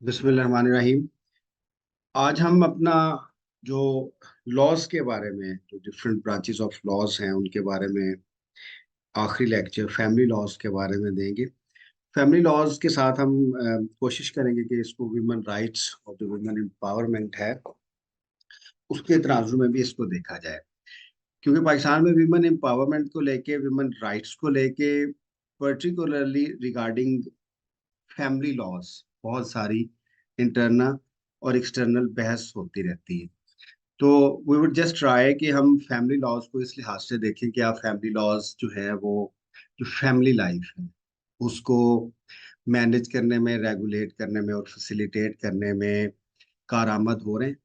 बिस्मिल्लाहिर्रहमानिर्रहीम। आज हम अपना जो लॉज के बारे में, जो डिफरेंट ब्रांचेस ऑफ लॉज हैं उनके बारे में आखिरी लेक्चर फैमिली लॉज के बारे में देंगे। फैमिली लॉज के साथ हम कोशिश करेंगे कि इसको वुमेन राइट्स और जो वुमेन एम्पावरमेंट है उसके तराजू में भी इसको देखा जाए, क्योंकि पाकिस्तान में वुमेन एम्पावरमेंट को लेके, वुमेन राइट्स को लेके, पर्टिकुलरली रिगार्डिंग फैमिली लॉज बहुत सारी इंटरनल और एक्सटर्नल बहस होती रहती है। तो वी वुड जस्ट ट्राई कि हम फैमिली लॉज को इस लिहाज से देखें कि आप फैमिली लॉज जो है वो जो फैमिली लाइफ है उसको मैनेज करने में, रेगुलेट करने में और फैसिलिटेट करने में कारआमद हो रहे हैं।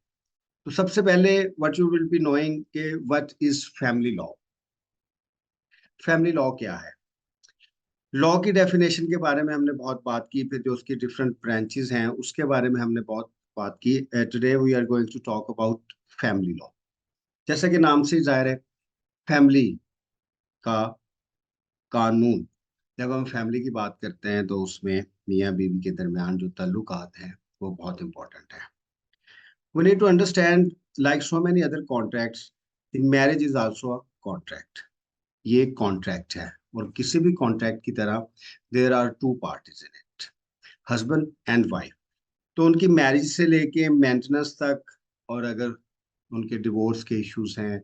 तो सबसे पहले what you will be knowing कि what is family law. Family law क्या है? लॉ की डेफिनेशन के बारे में हमने बहुत बात की, फिर जो उसकी डिफरेंट ब्रांचेस हैं उसके बारे में हमने बहुत बात की। Today we are going to talk about family law. जैसा कि नाम से जाहिर है, फैमिली का कानून। जब हम फैमिली की बात करते हैं तो उसमें मियाँ बीवी के दरमियान जो ताल्लुकात हैं वो बहुत इंपॉर्टेंट है। We need to understand, like so many other contracts, the marriage is also a contract. ये एक कॉन्ट्रैक्ट है, और किसी भी कॉन्ट्रैक्ट की तरह there are two parties in it, husband and wife. तो उनकी मैरिज से लेके मेंटेनेंस तक, और अगर उनके डिवोर्स के इश्यूज हैं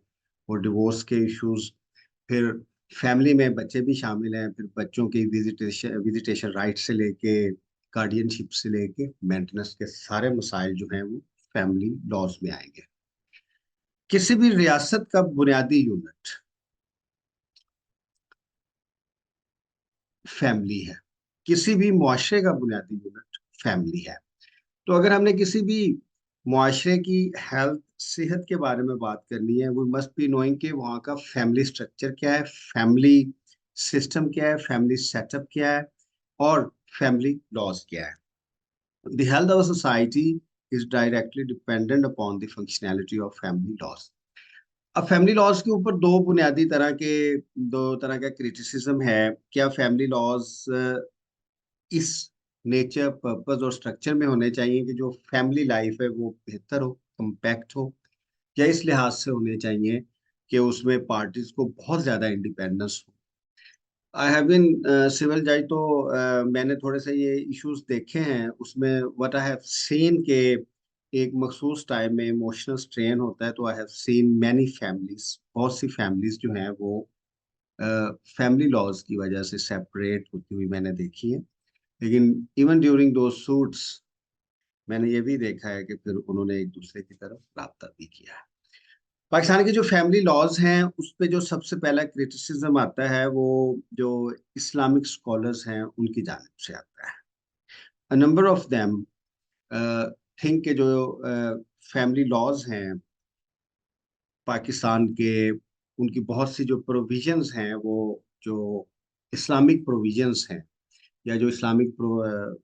और डिवोर्स के इश्यूज, फिर फैमिली में बच्चे भी शामिल हैं, फिर बच्चों की विजिटेशन राइट से लेके, गार्डियनशिप से लेके मेंटेनेंस के सारे मसाइल जो हैं वो फैमिली लॉज में आएंगे। किसी भी रियासत का बुनियादी यूनिट फैमिली है, किसी भी मुआशरे का बुनियादी यूनिट फैमिली है। तो अगर हमने किसी भी मुआशरे की हेल्थ, सेहत के बारे में बात करनी है, वी मस्ट बी नोइंग कि वहाँ का फैमिली स्ट्रक्चर क्या है, फैमिली सिस्टम क्या है, फैमिली सेटअप क्या है, और फैमिली लॉज क्या है। The health of society is directly dependent upon the functionality of family laws. अब फैमिली लॉज के ऊपर दो तरह का क्रिटिसिज्म है। क्या फैमिली लॉज इस नेचर, पर्पस और स्ट्रक्चर में होने चाहिए कि जो फैमिली लाइफ है वो बेहतर हो, कम्पैक्ट हो, या इस लिहाज से होने चाहिए कि उसमें पार्टीज को बहुत ज्यादा इंडिपेंडेंस हो? आई हैव बीन सिविल जज, तो मैंने थोड़े से ये इश्यूज देखे हैं। उसमें व्हाट आई हैव सीन के एक मखसूस टाइम में इमोशनल स्ट्रेन होता है, तो आई हैव सीन मैनी फैमिलीज, बहुत सी फैमिलीज जो हैं वो फैमिली लॉज की वजह से सेपरेट होती हुई मैंने देखी है। लेकिन इवन ड्यूरिंग दो सूट्स मैंने ये भी देखा है कि फिर उन्होंने एक दूसरे की तरफ राब्ता भी किया है। पाकिस्तान के जो फैमिली लॉज हैं उस पे जो सबसे पहला क्रिटिसिज्म आता है वो जो इस्लामिक स्कॉलर्स हैं उनकी जानिब से आता है। A number of them think के जो फैमिली लॉज हैं पाकिस्तान के, उनकी बहुत सी जो प्रोविजंस हैं वो जो इस्लामिक प्रोविजंस हैं, या जो इस्लामिक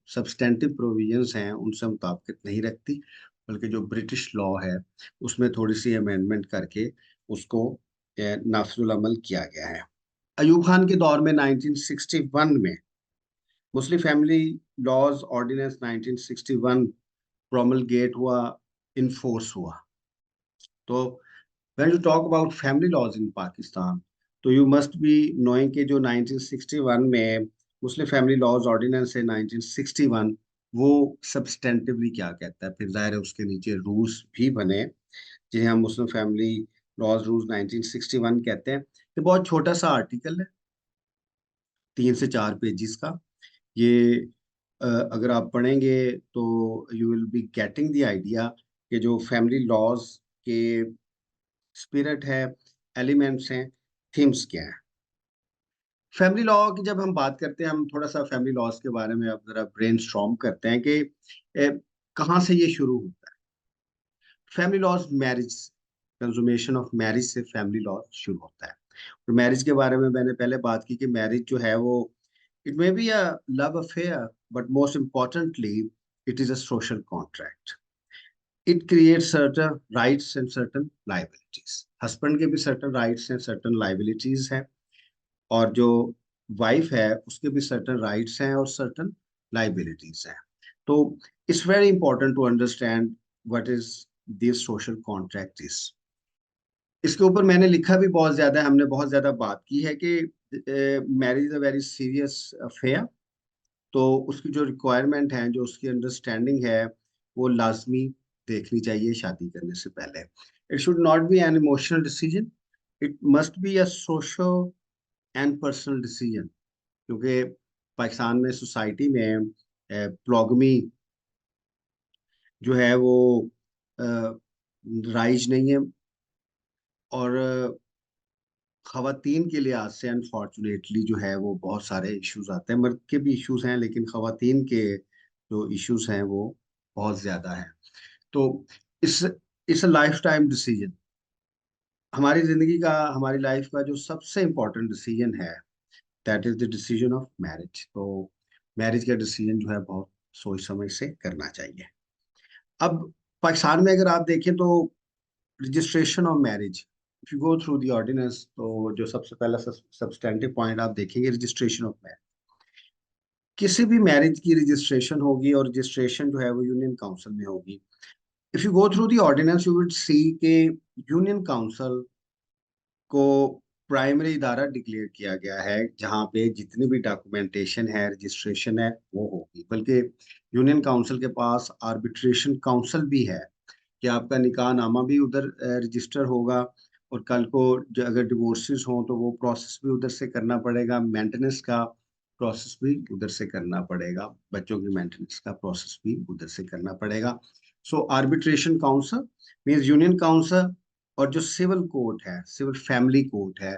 सब्सटेंटिव प्रोविजंस हैं उनसे मुताबिकत नहीं रखती, बल्कि जो ब्रिटिश लॉ है उसमें थोड़ी सी अमेंडमेंट करके उसको नाफिजुल अमल किया गया है। अयूब खान के दौर में 1961 में Muslim family laws ordinance 1961 promulgate हुआ, इनफोर्स हुआ। तो when you talk about family laws in Pakistan, तो you must be knowing कि जो 1961 में मुस्लिम फैमिली लॉज ऑर्डिनेंस है 1961, वो सब्सटेंटिवली क्या कहता है, फिर जाहिर है उसके नीचे रूल्स भी बने जिन्हें हम मुस्लिम फैमिली लॉज रूल्स 1961 कहते हैं। ये बहुत छोटा सा आर्टिकल है, 3 से 4 पेजेस का। ये अगर आप पढ़ेंगे तो you will be getting the idea कि जो फैमिली लॉज के स्पिरिट है, एलिमेंट्स हैं, थीम्स क्या है। फैमिली लॉ की जब हम बात करते हैं, हम थोड़ा सा फैमिली लॉज के बारे में अब जरा ब्रेनस्टॉर्म करते हैं कि कहाँ से ये शुरू होता है। Family laws marriage, consummation of marriage से फैमिली लॉ शुरू होता है। और मैरिज के बारे में मैंने पहले बात की कि मैरिज जो है वो, it may be a love affair, but most importantly it is a social contract. It create certain rights and certain liabilities. Husband के भी certain rights and certain liabilities हैं, और जो वाइफ है उसके भी सर्टन राइट्स हैं और सर्टन लाइबिलिटीज हैं। तो it's very important to understand what is this social contract is. इसके ऊपर मैंने लिखा भी बहुत ज्यादा है, हमने बहुत ज्यादा बात की है कि marriage is a very serious affair. तो उसकी जो रिक्वायरमेंट है, जो उसकी अंडरस्टैंडिंग है, वो लाजमी देखनी चाहिए शादी करने से पहले। It should not be an emotional decision, it must be a social and personal decision. क्योंकि पाकिस्तान में सोसाइटी में प्लॉगमी जो है वो राइज नहीं है। और खवातीन के लिहाज से अनफॉर्चुनेटली जो है वो बहुत सारे इश्यूज आते हैं। मर्द के भी इश्यूज हैं, लेकिन खवातीन के जो इश्यूज हैं वो बहुत ज्यादा हैं। तो इस इस लाइफ टाइम डिसीजन, हमारी जिंदगी का, हमारी लाइफ का जो सबसे इम्पोर्टेंट डिसीजन है, that is the decision of marriage. तो मैरिज का डिसीजन जो है बहुत सोच समझ से करना चाहिए। अब पाकिस्तान में अगर आप देखें तो registration of marriage, if you go through the ordinance, तो जो सबसे पहला सब्सटेंटिव पॉइंट आप देखेंगे रजिस्ट्रेशन ऑफ मैरिज। किसी भी मैरिज की रजिस्ट्रेशन होगी, और रजिस्ट्रेशन जो है वो यूनियन काउंसिल में होगी। If you go through the ordinance you will see के यूनियन काउंसिल को प्राइमरी इदारा डिक्लेयर किया गया है, जहाँ पे जितनी भी डॉक्यूमेंटेशन है, रजिस्ट्रेशन है, वो होगी। बल्कि यूनियन काउंसिल के पास आर्बिट्रेशन काउंसिल भी है कि आपका निकाह नामा भी उधर रजिस्टर होगा। और कल को अगर डिवोर्सेस हों तो वो प्रोसेस भी उधर से करना पड़ेगा, मेंटेनेंस का प्रोसेस भी उधर से करना पड़ेगा, बच्चों की मेंटेनेंस का प्रोसेस भी उधर से करना पड़ेगा। So arbitration council means union council. और जो सिविल कोर्ट है, सिविल फैमिली कोर्ट है,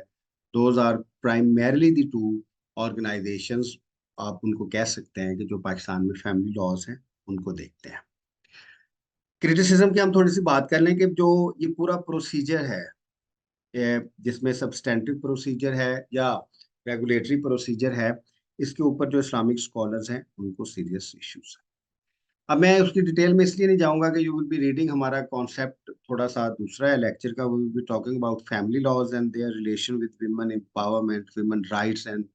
those are primarily the two organisations, आप उनको कह सकते हैं कि जो पाकिस्तान में फैमिली लॉज हैं उनको देखते हैं। क्रिटिसिज्म की हम थोड़ी सी बात कर लें कि जो ये पूरा प्रोसीजर है, जिसमें सब्सटेंटिव प्रोसीजर है या रेगुलेटरी प्रोसीजर है, इसके ऊपर जो इस्लामिक स्कॉलर्स हैं उनको सीरियस इश्यूज है। अब मैं उसकी डिटेल में इसलिए नहीं जाऊंगा कि यू विल बी रीडिंग, हमारा कॉन्सेप्ट थोड़ा सा दूसरा है लेक्चर का। We will be talking about family laws and their relation with women empowerment, women rights, and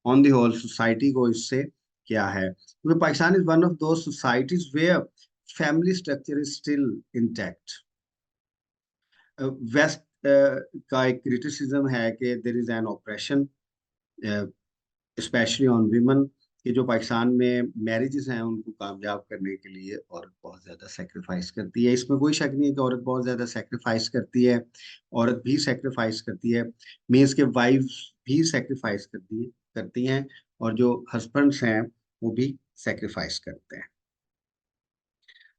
on the whole society को इससे क्या है, क्योंकि Pakistan is one of those societies where family structure is still intact. West का एक criticism है कि there is an operation specially on women, कि जो पाकिस्तान में मैरिजेस हैं उनको कामयाब करने के लिए औरत बहुत ज्यादा सेक्रीफाइस करती है। इसमें कोई शक नहीं है कि औरत बहुत ज्यादा सेक्रीफाइस करती है। औरत भी सेक्रीफाइस करती है, मीन्स के वाइफ्स भी सेक्रीफाइस करती हैं, और जो हस्बैंड्स हैं वो भी सेक्रीफाइस करते हैं।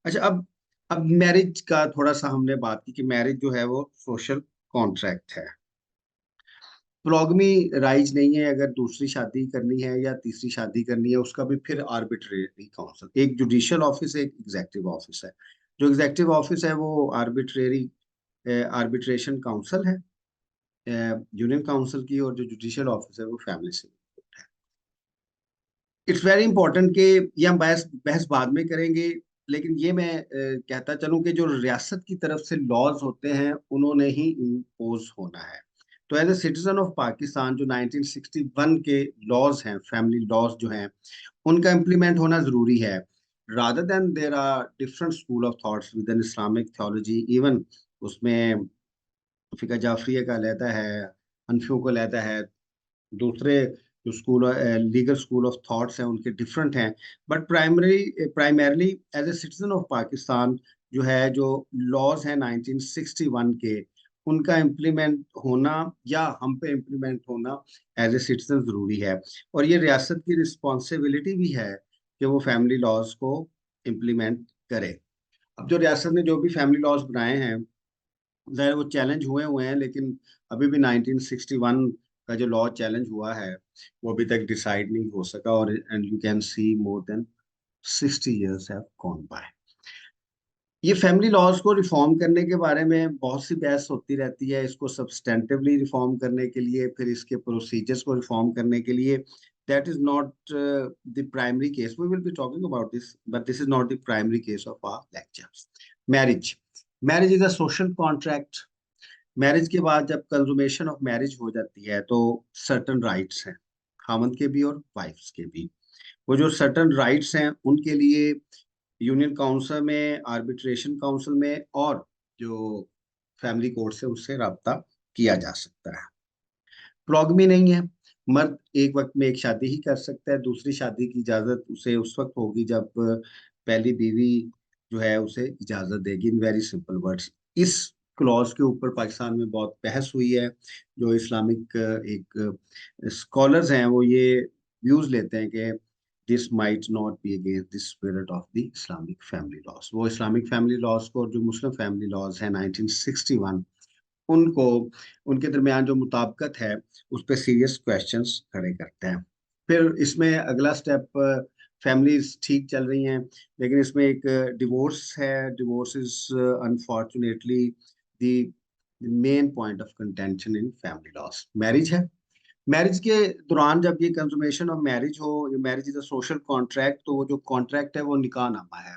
अच्छा, अब मैरिज का थोड़ा सा हमने बात की कि मैरिज जो है वो सोशल कॉन्ट्रैक्ट है। प्रोगमी राइज नहीं है। अगर दूसरी शादी करनी है या तीसरी शादी करनी है, उसका भी फिर आर्बिट्रेरी काउंसिल, एक जुडिशियल ऑफिस है, एक एग्जेक्टिव ऑफिस है। जो एग्जेक्टिव ऑफिस है वो आर्बिट्रेरी आर्बिट्रेशन काउंसिल है, यूनियन काउंसिल की। और जो जुडिशियल ऑफिस है वो फैमिली से। इट्स वेरी इंपॉर्टेंट कि ये हम बहस बहस बाद में करेंगे, लेकिन ये मैं कहता चलूं कि जो रियासत की तरफ से लॉज होते हैं उन्होंने ही इम्पोज होना है। तो as a citizen of Pakistan जो 1961 के लॉज हैं, फैमिली लॉज जो हैं, उनका इम्प्लीमेंट होना जरूरी है। Rather than there are different school of thoughts within Islamic theology, even उसमें फिका जाफरिया का अलहदा है, हनफियों का अलहदा है, दूसरे जो school legal school of thoughts हैं उनके डिफरेंट हैं। But primarily as a citizen of Pakistan जो है, जो लॉज हैं 1961 के, उनका इम्प्लीमेंट होना या हम पे इम्प्लीमेंट होना एज ए सिटीजन जरूरी है। और ये रियासत की रिस्पॉन्सिबिलिटी भी है कि वो फैमिली लॉज को इम्प्लीमेंट करे। अब जो रियासत ने जो भी फैमिली लॉज बनाए हैं, ज़ाहिर वो चैलेंज हुए हुए हैं, लेकिन अभी भी 1961 का जो लॉ चैलेंज हुआ है वो अभी तक डिसाइड नहीं हो सका। और and you can see more than 60 years have gone by. ये फैमिली लॉज को रिफॉर्म करने के बारे में बहुत सी बहस होती रहती है। इसको सब्सटेंटिवली रिफॉर्म करने के लिए, फिर इसके प्रोसीजर्स को रिफॉर्म करने के लिए, that is not the primary case. We will be talking about this, but this is not the primary case of our lectures. Marriage marriage is a social contract. Marriage के बाद जब कंजुमेशन of marriage हो जाती है तो certain rights हैं, खामंद के भी और वाइफ्स के भी। वो जो सर्टन राइट्स हैं उनके लिए यूनियन काउंसिल में, आर्बिट्रेशन काउंसिल में, और जो फैमिली कोर्ट से उससे राब्ता किया जा सकता है। प्रोगमी नहीं है, मर्द एक वक्त में एक शादी ही कर सकता है, दूसरी शादी की इजाजत उसे उस वक्त होगी जब पहली बीवी जो है उसे इजाजत देगी, इन वेरी सिंपल वर्ड्स। इस क्लॉज के ऊपर पाकिस्तान में बहुत बहस हुई है। जो इस्लामिक एक स्कॉलर्स हैं वो ये व्यूज लेते हैं कि this might not be against the spirit of the Islamic family laws. वो इस्लामिक फैमिली लॉज को और जो मुस्लिम फैमिली लॉज हैं 1961 उनको, उनके दरमियान जो मुताबिकत है उस पर सीरियस क्वेश्चंस खड़े करते हैं। फिर इसमें अगला स्टेप, फैमिलीज ठीक चल रही हैं लेकिन इसमें एक डिवोर्स है। Divorce is unfortunately the main point of contention in family loss. Marriage है, मैरिज के दौरान जब ये कंसुमेशन ऑफ मैरिज हो, ये marriage is a social contract, तो वो जो कॉन्ट्रैक्ट है वो निकाह नामा है।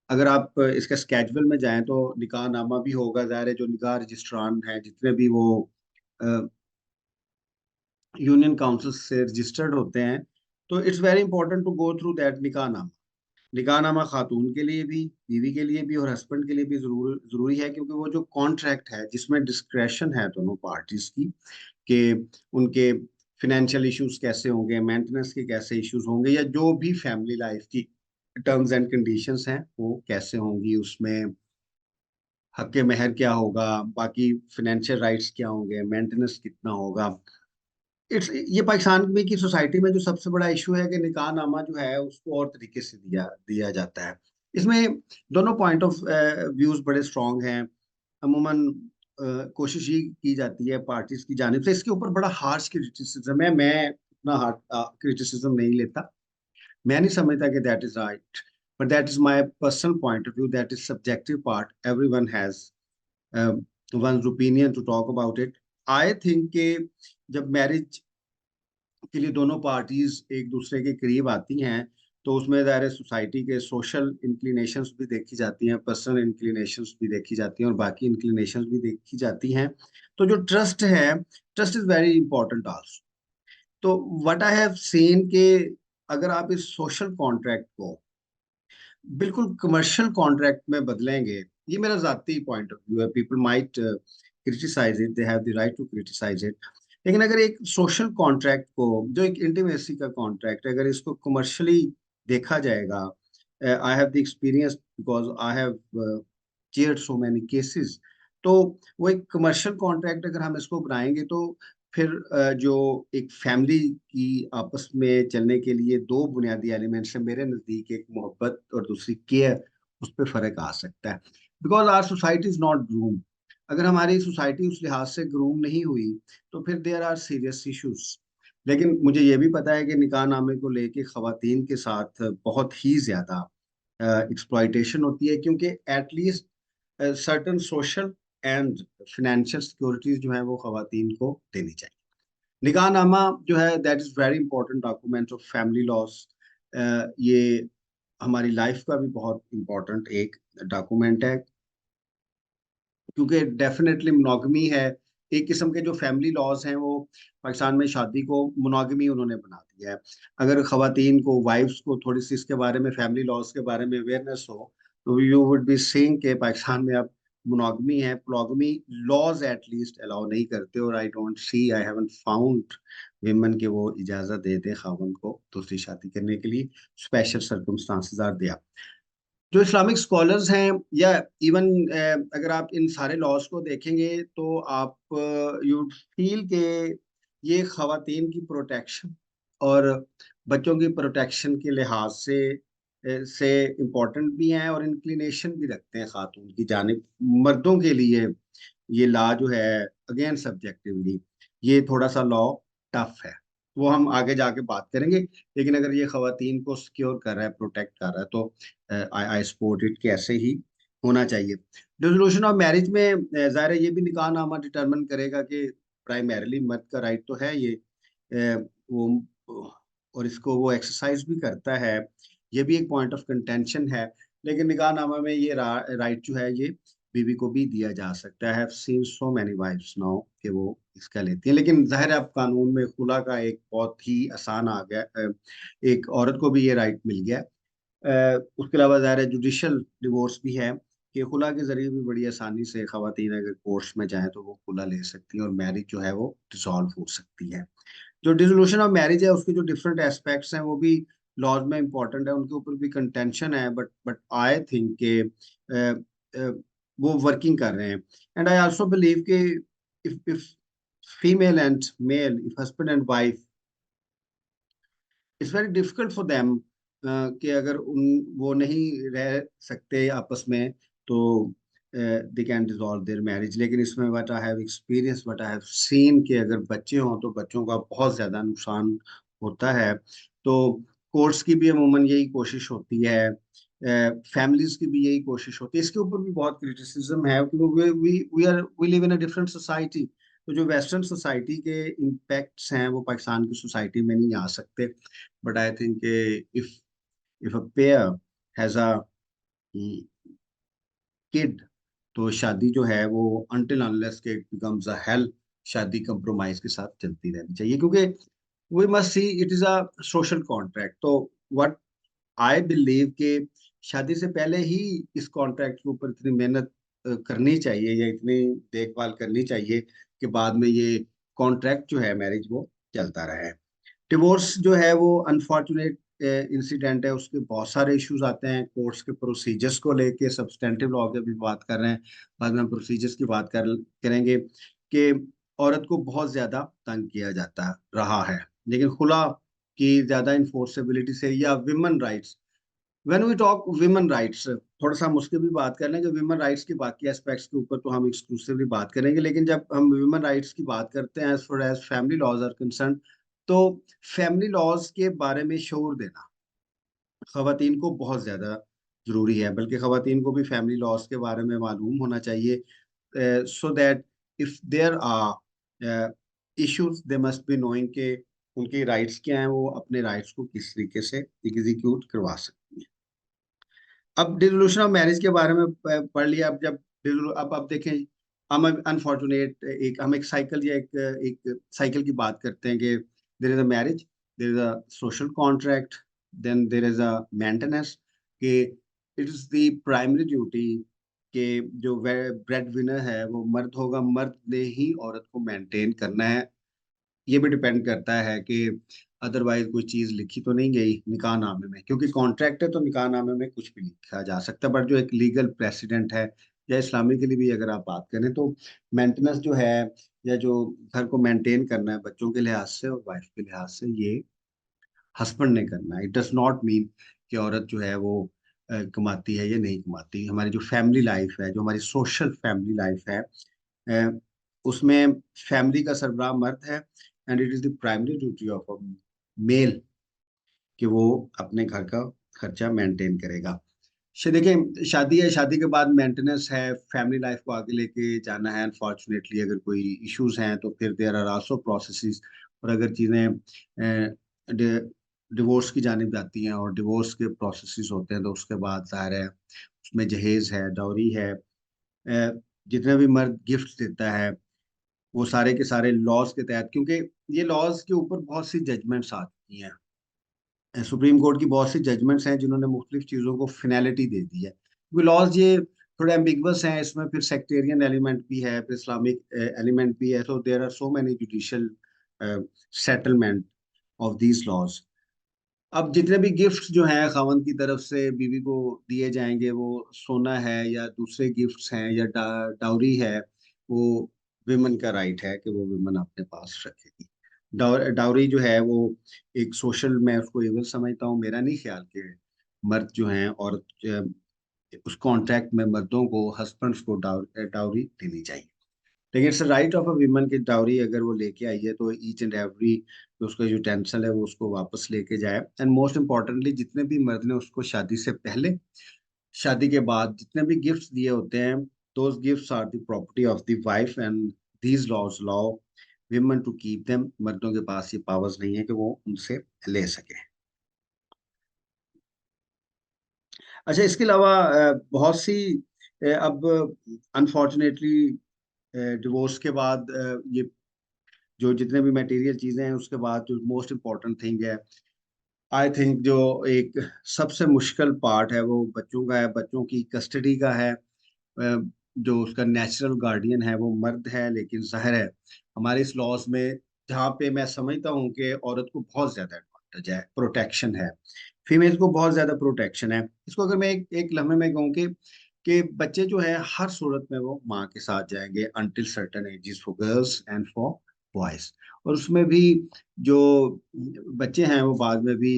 अगर आप इसका स्केजुअल में जाएं तो निकाह नामा भी होगा, ज़ाहिर है जो निकाह रजिस्ट्रान है जितने भी वो यूनियन काउंसिल से रजिस्टर्ड होते हैं, तो it's very important to go through that निकाह नामा। निकाह नामा खातून के लिए भी, बीवी के लिए भी और हस्बैंड के लिए भी जरूरी है, क्योंकि वो जो कॉन्ट्रैक्ट है जिसमें डिस्क्रेशन है दोनों पार्टीज की कि उनके फिनेंशियल इश्यूज कैसे होंगे, मेंटेनेंस के कैसे इश्यूज होंगे, या जो भी फैमिली लाइफ की टर्म्स एंड कंडीशंस हैं वो कैसे होंगी, उसमें हक महर क्या होगा, बाकी फाइनेंशियल राइट्स क्या होंगे, मेंटेनेंस कितना होगा। इट्स ये पाकिस्तान में की सोसाइटी में जो सबसे बड़ा इशू है कि निकाह नामा जो है उसको और तरीके से दिया दिया जाता है। इसमें दोनों पॉइंट ऑफ व्यूज बड़े स्ट्रांग हैं। अमूमन कोशिश ये की जाती है पार्टीज की जानिब से, इसके ऊपर बड़ा हार्श क्रिटिसिज्म है। मैं इतना हार्ड क्रिटिसिज्म नहीं लेता, मैं नहीं समझता कि that is right, but that is my personal point of view, that is subjective part, everyone has one's opinion to talk about it. I think कि जब मैरिज के लिए दोनों पार्टीज एक दूसरे के करीब आती हैं तो उसमें ज़ाहिर सोसाइटी के सोशल इंक्लिनेशंस भी देखी जाती हैं, पर्सनल इंक्लिनेशंस भी देखी जाती हैं और बाकी इंक्लिनेशंस भी देखी जाती हैं। तो जो ट्रस्ट है, trust is very important also. तो व्हाट आई हैव सीन के अगर आप इस सोशल कॉन्ट्रैक्ट को बिल्कुल कमर्शियल कॉन्ट्रैक्ट में बदलेंगे, ये मेरा जाती पॉइंट ऑफ व्यू है, people might criticise it, they have the right to criticise it, लेकिन अगर एक सोशल कॉन्ट्रैक्ट को, जो एक इंटीमेसी का कॉन्ट्रैक्ट है, अगर इसको कमर्शियली देखा जाएगा, I have the experience because I have chaired so many cases, तो वो एक कमर्शियल कॉन्ट्रैक्ट अगर हम इसको बनाएंगे तो फिर जो एक फैमिली की आपस में चलने के लिए दो बुनियादी एलिमेंट्स हैं मेरे नज़दीक, एक मोहब्बत और दूसरी केयर, उस पर फर्क आ सकता है। Because our society is not groom. अगर हमारी सोसाइटी उस लिहाज से ग्रूम नहीं हुई तो फिर देयर आर सीरियस इश्यूज। लेकिन मुझे ये भी पता है कि निकाह नामे को लेके खवातीन के साथ बहुत ही ज्यादा एक्सप्लॉयटेशन होती है, क्योंकि at least certain social and financial securities जो है वो खवातीन को देनी चाहिए। निकाहनामा जो है that is very important document of family loss. ये हमारी लाइफ का भी बहुत इंपॉर्टेंट एक डॉक्यूमेंट है, क्योंकि डेफिनेटली मोनोगमी है। एक किस्म के जो फैमिली लॉज हैं वो पाकिस्तान में शादी को मोनोगमी उन्होंने बना दिया है। अगर खवातीन को, वाइफ्स को थोड़ी सी इसके बारे में, फैमिली लॉज के बारे में अवेयरनेस हो तो यू वुड बी सीइंग के पाकिस्तान में अब मोनोगमी है। पोलोगमी लॉज एटलीस्ट अलाउ नहीं करते, और I don't see, I haven't found women के वो इजाजत देते खावन को दूसरी शादी करने के लिए। Special circumstances are there. जो इस्लामिक स्कॉलर्स हैं, या इवन अगर आप इन सारे लॉज को देखेंगे तो आप यू फील के ये खवातीन की प्रोटेक्शन और बच्चों की प्रोटेक्शन के लिहाज से इम्पोर्टेंट भी हैं और इंक्लिनेशन भी रखते हैं खातून की जानिब। मर्दों के लिए ये लॉ जो है, अगेन सब्जेक्टिवली, ये थोड़ा सा लॉ टफ है, वो हम आगे जाके बात करेंगे। लेकिन अगर ये खवातीन को सिक्योर कर रहा है, प्रोटेक्ट कर रहा है, तो आई आई सपोर्ट इट कि ऐसे ही होना चाहिए। डिसोल्यूशन ऑफ मैरिज में ज़ाहिर है ये भी निकाह नामा डिटरमिन करेगा कि प्राइमरीली मर्द का राइट तो है ये, वो और इसको वो एक्सरसाइज भी करता है, ये भी एक पॉइंट ऑफ कंटेंशन है। लेकिन निकाह नामा में ये राइट जो है ये बीवी को भी दिया जा सकता है। Seen so many wives now कि वो इसका लेती हैं, लेकिन जाहिर है अब कानून में खुला का एक बहुत ही आसान आ गया, एक औरत को भी ये राइट मिल गया। उसके अलावा ज़ाहिर है जुडिशल डिवोर्स भी है कि खुला के जरिए भी बड़ी आसानी से खवातीन अगर कोर्ट्स में जाएं तो वो खुला ले सकती हैं और मैरिज जो है वो डिसॉल्व हो सकती है। जो डिसोल्यूशन ऑफ मैरिज है उसके जो डिफरेंट एस्पेक्ट्स हैं वो भी लॉज में इंपॉर्टेंट है, उनके ऊपर भी कंटेंशन है, बट आई थिंक के वो वर्किंग कर रहे हैं। एंड आई आल्सो बिलीव कि if female and male, if husband and wife, it's very difficult for them कि अगर उन वो नहीं रह सकते आपस में तो they can dissolve there marriage. लेकिन इसमें what I have experience, what I have scene कि अगर बच्चे हों तो बच्चों का बहुत ज़्यादा नुकसान होता है। तो कोर्ट्स की भी अमूमन यही कोशिश होती है, फैमिलीज की भी यही कोशिश होती है। इसके ऊपर भी बहुत क्रिटिसिज्म है क्योंकि we live in a different society. तो जो वेस्टर्न सोसाइटी के इम्पैक्ट्स हैं वो पाकिस्तान की सोसाइटी में नहीं आ सकते। But I think if a pair has a kid, तो शादी जो है वो अनटिल अनलेस के इट बिकम्स अ हेल्थ, शादी कंप्रोमाइज के साथ चलती रहनी चाहिए क्योंकि we must see it is a social contract. तो व्हाट आई बिलीव के शादी से पहले ही इस कॉन्ट्रैक्ट के ऊपर इतनी मेहनत करनी चाहिए या इतनी देखभाल करनी चाहिए कि बाद में ये कॉन्ट्रैक्ट जो है मैरिज वो चलता रहे। डिवोर्स जो है वो अनफॉर्चुनेट इंसिडेंट है, उसके बहुत सारे इश्यूज आते हैं कोर्ट्स के प्रोसीजर्स को लेके। सब्सटेंटिव लॉ की भी बात कर रहे हैं, बाद में हम प्रोसीजर्स की बात करेंगे कि औरत को बहुत ज्यादा तंग किया जाता रहा है। लेकिन खुला की ज्यादा इन्फोर्सेबिलिटी से या women rights, when we talk women rights, थोड़ा सा हम उसकी भी बात कर लेंगे। विमेन राइट्स की बाकी एस्पेक्ट्स के ऊपर तो हम एक्सक्लूसिवली बात करेंगे, लेकिन जब हम विमेन राइट्स की बात करते हैं as far as family laws are concern, तो फैमिली लॉज के बारे में शऊर देना खवातीन को बहुत ज्यादा जरूरी है। बल्कि खवातीन को भी फैमिली लॉज के बारे में मालूम होना चाहिए, so that if there are issues they must be knowing के उनके राइट्स क्या हैं, वो अपने राइट्स को किस तरीके से एग्जीक्यूट करवा सकते हैं। अब डिसोल्यूशन ऑफ मैरिज के बारे में पढ़ लिया। अब जब अब देखें, हम अनफॉर्चुनेट हम एक साइकिल या एक साइकिल की बात करते हैं कि there is a marriage, there is a social contract, then there is a maintenance. कि it is the primary duty कि जो ब्रेड विनर है वो मर्द होगा, मर्द ने ही औरत को मेंटेन करना है। ये भी डिपेंड करता है कि अदरवाइज कोई चीज लिखी तो नहीं गई निकाह नामे में, क्योंकि कॉन्ट्रैक्ट है तो निकाह नामे में कुछ भी लिखा जा सकता है। बट जो एक लीगल प्रेसिडेंट है या इस्लामी के लिए भी अगर आप बात करें तो मेंटेनेंस जो है या जो घर को मेंटेन करना है बच्चों के लिहाज से और वाइफ के लिहाज से, ये हस्बैंड ने करना है। इट डज नॉट मीन कि औरत जो है वो कमाती है या नहीं कमाती। हमारी जो फैमिली लाइफ है, जो हमारी सोशल फैमिली लाइफ है, अ, उसमें फैमिली का सरबराह मर्द है। And it is the primary duty of a male कि वो अपने घर का खर्चा मेंटेन करेगा। देखें, शादी है, शादी के बाद मेंटेनेंस है, फैमिली लाइफ को आगे लेके जाना है। अनफॉर्चुनेटली अगर कोई इश्यूज हैं तो फिर देयर आर आल्सो प्रोसेसेस। और अगर चीज़ें डिवोर्स की जानिब जाती हैं और डिवोर्स के प्रोसेसेस होते हैं तो उसके बाद ज़ाहिर है उसमें जहेज है, डाउरी है, जितने भी मर्द गिफ्ट देता है वो सारे के सारे लॉज के तहत, क्योंकि ये लॉज के ऊपर बहुत सी जजमेंट्स आ चुकी हैं। सुप्रीम कोर्ट की बहुत सी जजमेंट्स हैं जिन्होंने मुख्तलिफ चीज़ों को फिनैलिटी दे दी है, क्योंकि लॉज ये थोड़े एम्बिगुअस हैं। इसमें फिर सेक्टेरियन एलिमेंट भी है, फिर इस्लामिक एलिमेंट भी है। तो there are so many judicial settlement of these laws. अब जितने भी गिफ्ट्स जो हैं खावंद की तरफ से बीवी को दिए जाएंगे, वो सोना है या दूसरे गिफ्ट्स हैं या डाउरी है, वो विमन का राइट है कि वो विमन अपने पास रखेगी। डाउरी जो है वो एक सोशल, मैं उसको एवल समझता हूँ। मेरा नहीं ख्याल कि मर्द जो हैं और उस कॉन्ट्रैक्ट में मर्दों को, हस्बैंड्स को डाउरी देनी चाहिए। लेकिन it's right of a women की डाउरी अगर वो लेके आई है तो ईच एंड एवरी जो उसका यूटेंसिल है वो उसको वापस लेके जाए। एंड मोस्ट इम्पोर्टेंटली जितने भी मर्द ने उसको शादी से पहले, शादी के बाद जितने भी गिफ्ट्स दिए होते हैं, those gifts are the property of the wife and these laws law women to keep them. मर्दों के पास ये पावर्स नहीं है कि वो उनसे ले सके। अच्छा, इसके अलावा बहुत सी अब अनफॉर्चुनेटली डिवोर्स के बाद ये जो जितने भी मटेरियल चीजें हैं उसके बाद जो मोस्ट इम्पोर्टेंट थिंग है आई थिंक जो एक सबसे मुश्किल पार्ट है वो बच्चों का है, बच्चों की कस्टडी का है। जो उसका नेचुरल गार्डियन है वो मर्द है, लेकिन जाहिर है हमारे इस लॉज में, जहाँ पे मैं समझता हूँ कि औरत को बहुत ज्यादा एडवांटेज है, प्रोटेक्शन है, फीमेल को बहुत ज्यादा प्रोटेक्शन है। इसको अगर मैं एक लम्हे में कहूँ कि बच्चे जो है हर सूरत में वो माँ के साथ जाएंगे until certain ages, for girls and for boys. और उसमें भी जो बच्चे हैं वो बाद में भी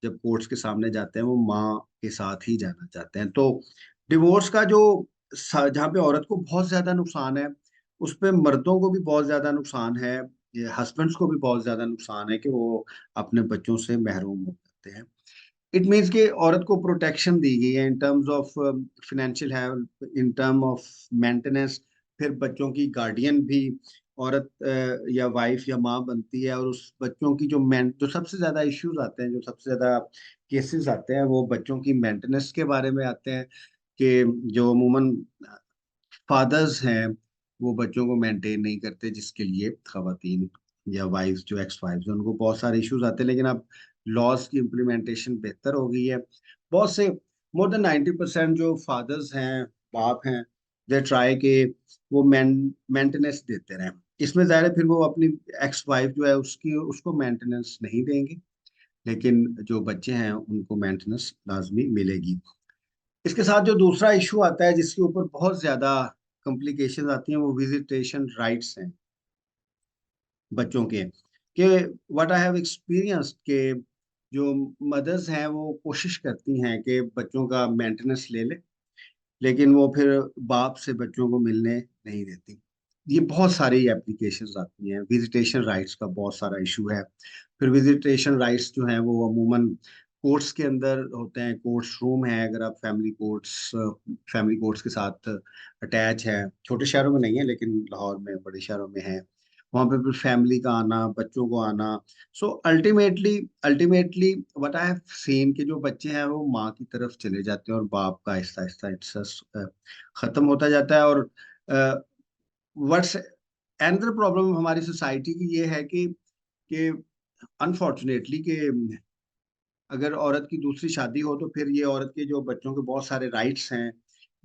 जब कोर्ट्स के सामने जाते हैं वो माँ के साथ ही जाना चाहते हैं। तो डिवोर्स का जो जहाँ पे औरत को बहुत ज्यादा नुकसान है, उस पे मर्दों को भी बहुत ज्यादा नुकसान है, ये हस्बैंड्स को भी बहुत ज्यादा नुकसान है कि वो अपने बच्चों से महरूम हो जाते हैं। इट मीन्स कि औरत को प्रोटेक्शन दी गई है in terms of financial help, in term of maintenance. फिर बच्चों की गार्डियन भी औरत या वाइफ या माँ बनती है, और उस बच्चों की जो सबसे ज्यादा इश्यूज आते हैं, जो सबसे ज्यादा केसेस आते हैं, वो बच्चों की मेंटेनेंस के बारे में आते हैं। कि जो अमूमन फादर्स हैं वो बच्चों को मेंटेन नहीं करते, जिसके लिए खवातीन या वाइफ, जो एक्स वाइफ, उनको बहुत सारे इश्यूज आते हैं। लेकिन अब लॉज की इम्प्लीमेंटेशन बेहतर हो गई है। बहुत से, मोर देन 90% जो फादर्स हैं, बाप हैं, दे ट्राई के वो मेंटेनेंस देते रहें। इसमें ज़ाहिर है फिर वो अपनी एक्स वाइफ जो है उसकी उसको मेंटेनेंस नहीं देंगे, लेकिन जो बच्चे हैं उनको मेंटेनेंस लाजमी मिलेगी। इसके साथ जो दूसरा इशू आता है जिसके ऊपर बहुत ज्यादा कॉम्प्लिकेशंस आती हैं, वो विजिटेशन राइट्स हैं बच्चों के। कि व्हाट आई हैव एक्सपीरियंस के जो मदर्स हैं वो कोशिश करती हैं कि बच्चों का मेंटेनेंस ले ले, लेकिन वो फिर बाप से बच्चों को मिलने नहीं देती। ये बहुत सारी एप्लीकेशंस आती हैं, विजिटेशन राइट्स का बहुत सारा इशू है। फिर विजिटेशन राइट्स जो हैं वो अमूमन कोर्ट्स के अंदर होते हैं, कोर्ट्स रूम है, अगर आप फैमिली कोर्ट्स के साथ अटैच है। छोटे शहरों में नहीं है, लेकिन लाहौर में, बड़े शहरों में है। वहाँ पे फिर फैमिली का आना, बच्चों को आना। So ultimately ultimately what I have scene कि जो बच्चे हैं वो माँ की तरफ चले जाते हैं, और बाप का आहिस्ता आहिस्ता इंटरेस्ट खत्म होता जाता है। और व्हाट्स एनदर प्रॉब्लम हमारी सोसाइटी की ये है कि अनफॉर्चुनेटली कि अगर औरत की दूसरी शादी हो तो फिर ये औरत के जो बच्चों के बहुत सारे राइट्स हैं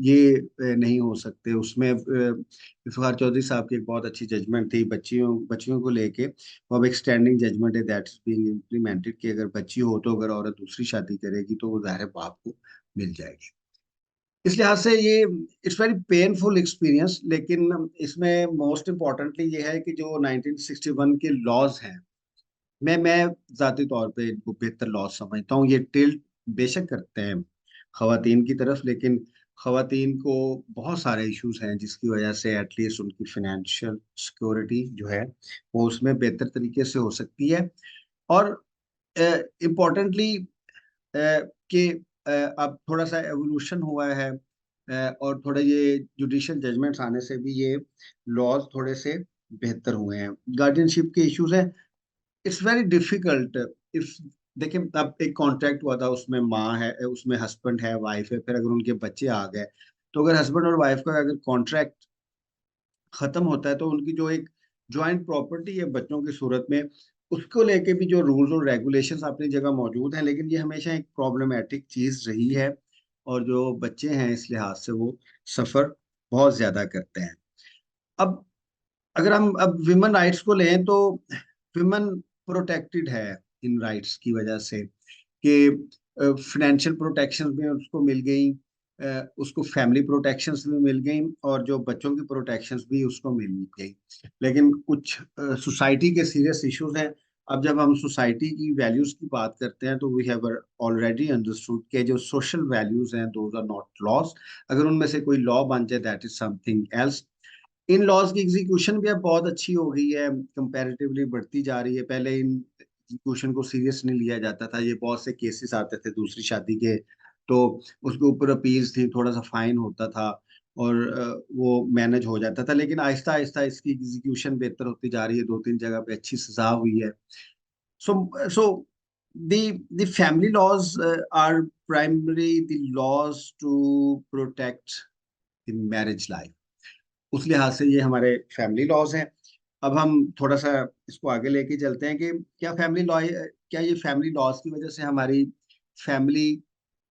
ये नहीं हो सकते। उसमें इफ्तिखार चौधरी साहब की एक बहुत अच्छी जजमेंट थी बच्चियों बच्चियों को लेके, वो अब एक स्टैंडिंग जजमेंट है दैट इज बीइंग इम्प्लीमेंटेड, कि अगर बच्ची हो तो अगर औरत दूसरी शादी करेगी तो वो ज़ाहिर है बाप को मिल जाएगी। इस लिहाज से ये इट्स वेरी पेनफुल एक्सपीरियंस। लेकिन इसमें मोस्ट इम्पॉर्टेंटली ये है कि जो 1961 के लॉज हैं, मैं जाती तौर पे इनको बेहतर लॉज समझता हूँ। ये टिल्ट बेशक करते हैं खवातीन की तरफ, लेकिन खवातीन को बहुत सारे इश्यूज हैं जिसकी वजह से एटलीस्ट उनकी फाइनेंशियल सिक्योरिटी जो है वो उसमें बेहतर तरीके से हो सकती है। और इम्पोर्टेंटली कि अब थोड़ा सा एवोल्यूशन हुआ है, और थोड़े ये जुडिशियल जजमेंट्स आने से भी ये लॉज थोड़े से बेहतर हुए हैं। गार्डियनशिप के इश्यूज हैं, इट्स वेरी डिफिकल्ट। इफ देखिए, अब एक कॉन्ट्रैक्ट हुआ था, उसमें माँ है, उसमें हस्बैंड है, वाइफ है, फिर अगर उनके बच्चे आ गए, तो अगर हस्बैंड और वाइफ का अगर कॉन्ट्रैक्ट खत्म होता है तो उनकी जो एक ज्वाइंट प्रॉपर्टी है बच्चों की सूरत में, उसको लेके भी जो रूल्स और रेगुलेशंस अपनी जगह मौजूद हैं, लेकिन ये हमेशा एक प्रॉब्लमेटिक चीज रही है। और जो बच्चे हैं इस लिहाज से वो सफर बहुत ज्यादा करते हैं। अब अगर हम अब विमेन राइट्स को लें तो विमेन प्रोटेक्टेड है इन राइट्स की वजह से, कि फाइनेंशियल प्रोटेक्शन भी उसको मिल गई, उसको फैमिली प्रोटेक्शंस भी मिल गई, और जो बच्चों की प्रोटेक्शंस भी उसको मिल गई। लेकिन कुछ सोसाइटी के सीरियस इश्यूज हैं। अब जब हम सोसाइटी की वैल्यूज की बात करते हैं तो वी हैव ऑलरेडी अंडरस्टूड के जो सोशल वैल्यूज हैं दोज आर नॉट लॉस। अगर उनमें से कोई लॉ बन जाए दैट इज समथिंग एल्स। इन लॉज की एग्जीक्यूशन भी अब बहुत अच्छी हो गई है, कंपैरेटिवली बढ़ती जा रही है। पहले इन एग्जीक्यूशन को सीरियस नहीं लिया जाता था, ये बहुत से केसेस आते थे दूसरी शादी के, तो उसके ऊपर अपील्स थी, थोड़ा सा फाइन होता था, और वो मैनेज हो जाता था। लेकिन आहिस्ता आहिस्ता इसकी एग्जीक्यूशन बेहतर होती जा रही है, दो तीन जगह पे अच्छी सजा हुई है। सो the the family laws are primarily the laws to protect the marriage life। उस लिहाज से ये हमारे फैमिली लॉज हैं। अब हम थोड़ा सा इसको आगे लेके चलते हैं कि क्या फैमिली लॉ, क्या ये फैमिली लॉज की वजह से हमारी फैमिली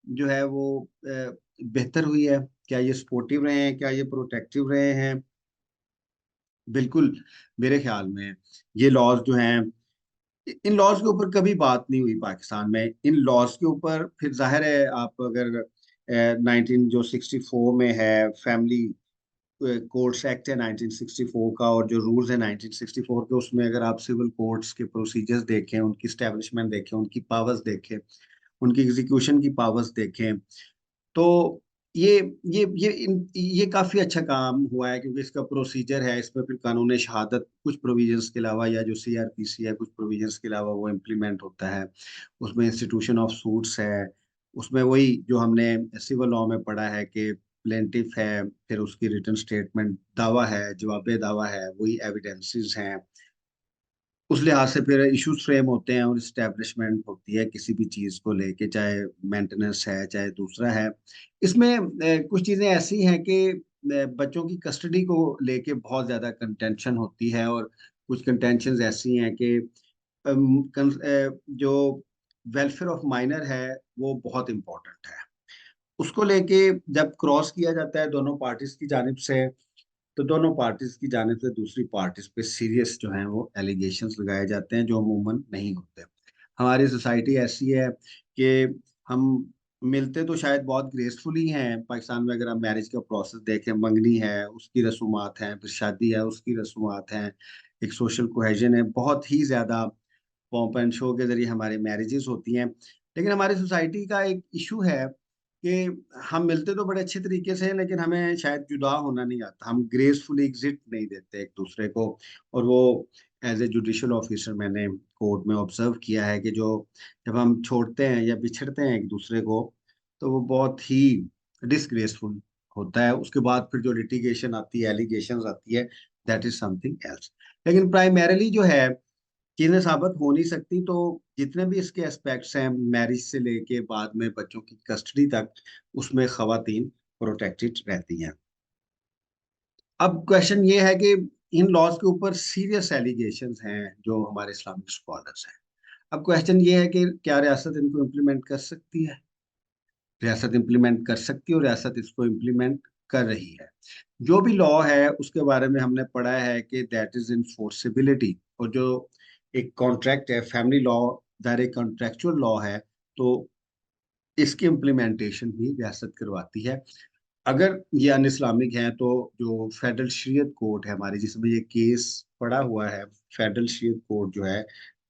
जो है वो बेहतर हुई है? क्या ये सपोर्टिव रहे हैं, क्या ये प्रोटेक्टिव रहे हैं? बिल्कुल। मेरे ख्याल में ये लॉज जो हैं, इन लॉज के ऊपर कभी बात नहीं हुई पाकिस्तान में। इन लॉज के ऊपर फिर जाहिर है, आप अगर 19 जो 64 में है फैमिली कोर्ट्स एक्ट है 1964 का, और जो रूल्स है 1964 के, उसमें अगर आप सिविल कोर्ट्स के प्रोसीजर्स देखें, उनकी स्टैब्लिशमेंट देखें, उनकी पावर्स देखें, उनकी एग्जीक्यूशन की पावर्स देखें, तो ये ये काफी अच्छा काम हुआ है, क्योंकि इसका प्रोसीजर है, इसमें फिर कानून शहादत कुछ प्रोविजंस के अलावा, या जो सीआरपीसी है कुछ प्रोविजंस के अलावा वो इम्प्लीमेंट होता है। उसमें इंस्टीट्यूशन ऑफ सूट्स है, उसमें वही जो हमने सिविल लॉ में पढ़ा है कि प्लेंटिफ है, फिर उसकी रिटर्न स्टेटमेंट दावा है, जवाब दावा है, वही एविडेंसेस हैं। उस लिहाज से फिर इश्यूज फ्रेम होते हैं और इस्टेब्लिशमेंट होती है किसी भी चीज को लेके, चाहे मेंटेनेंस है चाहे दूसरा है। इसमें कुछ चीजें ऐसी हैं कि बच्चों की कस्टडी को लेके बहुत ज्यादा कंटेंशन होती है, और कुछ कंटेंशंस ऐसी हैं कि जो वेलफेयर ऑफ माइनर है वो बहुत इम्पोर्टेंट है। उसको लेके जब क्रॉस किया जाता है दोनों पार्टीज की जानिब से, तो दोनों पार्टीज की जानिब से दूसरी पार्टीज पे सीरियस जो हैं वो एलिगेशंस लगाए जाते हैं, जो अमूमन नहीं होते। हमारी सोसाइटी ऐसी है कि हम मिलते तो शायद बहुत ग्रेसफुली हैं। पाकिस्तान में अगर आप मैरिज का प्रोसेस देखें, मंगनी है उसकी रसूमात हैं, फिर शादी है उसकी रसूमात हैं, एक सोशल कोहेजन है, बहुत ही ज्यादा पॉम्प एंड शो के जरिए हमारी मैरिजेस होती हैं। लेकिन हमारी सोसाइटी का एक इशू है कि हम मिलते तो बड़े अच्छे तरीके से हैं, लेकिन हमें शायद जुदा होना नहीं आता, हम ग्रेसफुली एग्जिट नहीं देते एक दूसरे को। और वो एज ए जुडिशियल ऑफिसर मैंने कोर्ट में ऑब्जर्व किया है कि जो जब हम छोड़ते हैं या बिछड़ते हैं एक दूसरे को, तो वो बहुत ही डिसग्रेसफुल होता है। उसके बाद फिर जो लिटिगेशन आती है, एलिगेशंस आती है, दैट इज समथिंग एल्स। लेकिन प्राइमरीली जो है, चीजें साबित हो नहीं सकती, तो जितने भी इसके एस्पेक्ट्स हैं मैरिज से लेके बाद में बच्चों की कस्टडी तक, उसमें खवातीन प्रोटेक्टेड रहती हैं। अब क्वेश्चन ये है कि इन लॉज के ऊपर सीरियस एलिगेशंस हैं जो हमारे इस्लामिक स्कॉलर्स हैं। अब क्वेश्चन ये है कि क्या रियासत इनको इम्प्लीमेंट कर सकती है? रियासत इम्प्लीमेंट कर सकती है, और रियासत इसको इम्प्लीमेंट कर रही है। जो भी लॉ है उसके बारे में हमने पढ़ा है कि दैट इज इनफोर्सिबिलिटी। और जो एक कॉन्ट्रैक्ट है फैमिली लॉ, दैट एक कॉन्ट्रेक्चुअल लॉ है, तो इसकी इम्प्लीमेंटेशन भी रियासत करवाती है। अगर ये अन इस्लामिक है, तो जो फेडरल शरीयत कोर्ट है हमारी, जिसमें ये केस पड़ा हुआ है, फेडरल शरीयत कोर्ट जो है,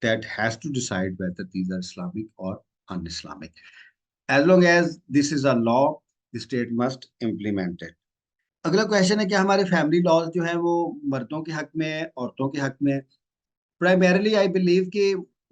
that has to decide whether these are Islamic और un Islamic. As long as this is a law, the state must implement it. अगला क्वेश्चन है कि हमारे फैमिली लॉज जो है वो मर्दों के हक में, औरतों के हक में? प्राइमरीली आई बिलीव कि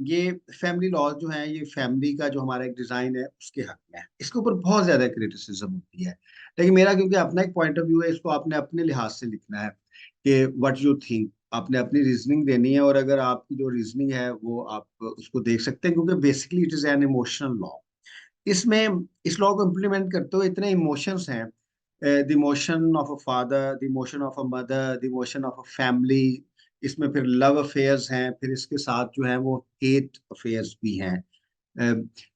ये फैमिली लॉज जो है, ये फैमिली का जो हमारा एक डिजाइन है उसके हक में है। इसके ऊपर बहुत ज्यादा क्रिटिसिज्म होती है, लेकिन मेरा क्योंकि अपना एक पॉइंट ऑफ व्यू है, इसको आपने अपने लिहाज से लिखना है कि व्हाट यू थिंक, आपने अपनी रीजनिंग देनी है। और अगर आपकी जो रीजनिंग है वो आप उसको देख सकते हैं, क्योंकि basically it is an emotional law. इसमें इस लॉ को इम्प्लीमेंट करते हुए इतने इमोशंस हैं, the emotion of a father, the emotion of a mother, the emotion of a family. इसमें फिर लव अफेयर्स हैं, फिर इसके साथ जो है वो हेट अफेयर्स भी हैं।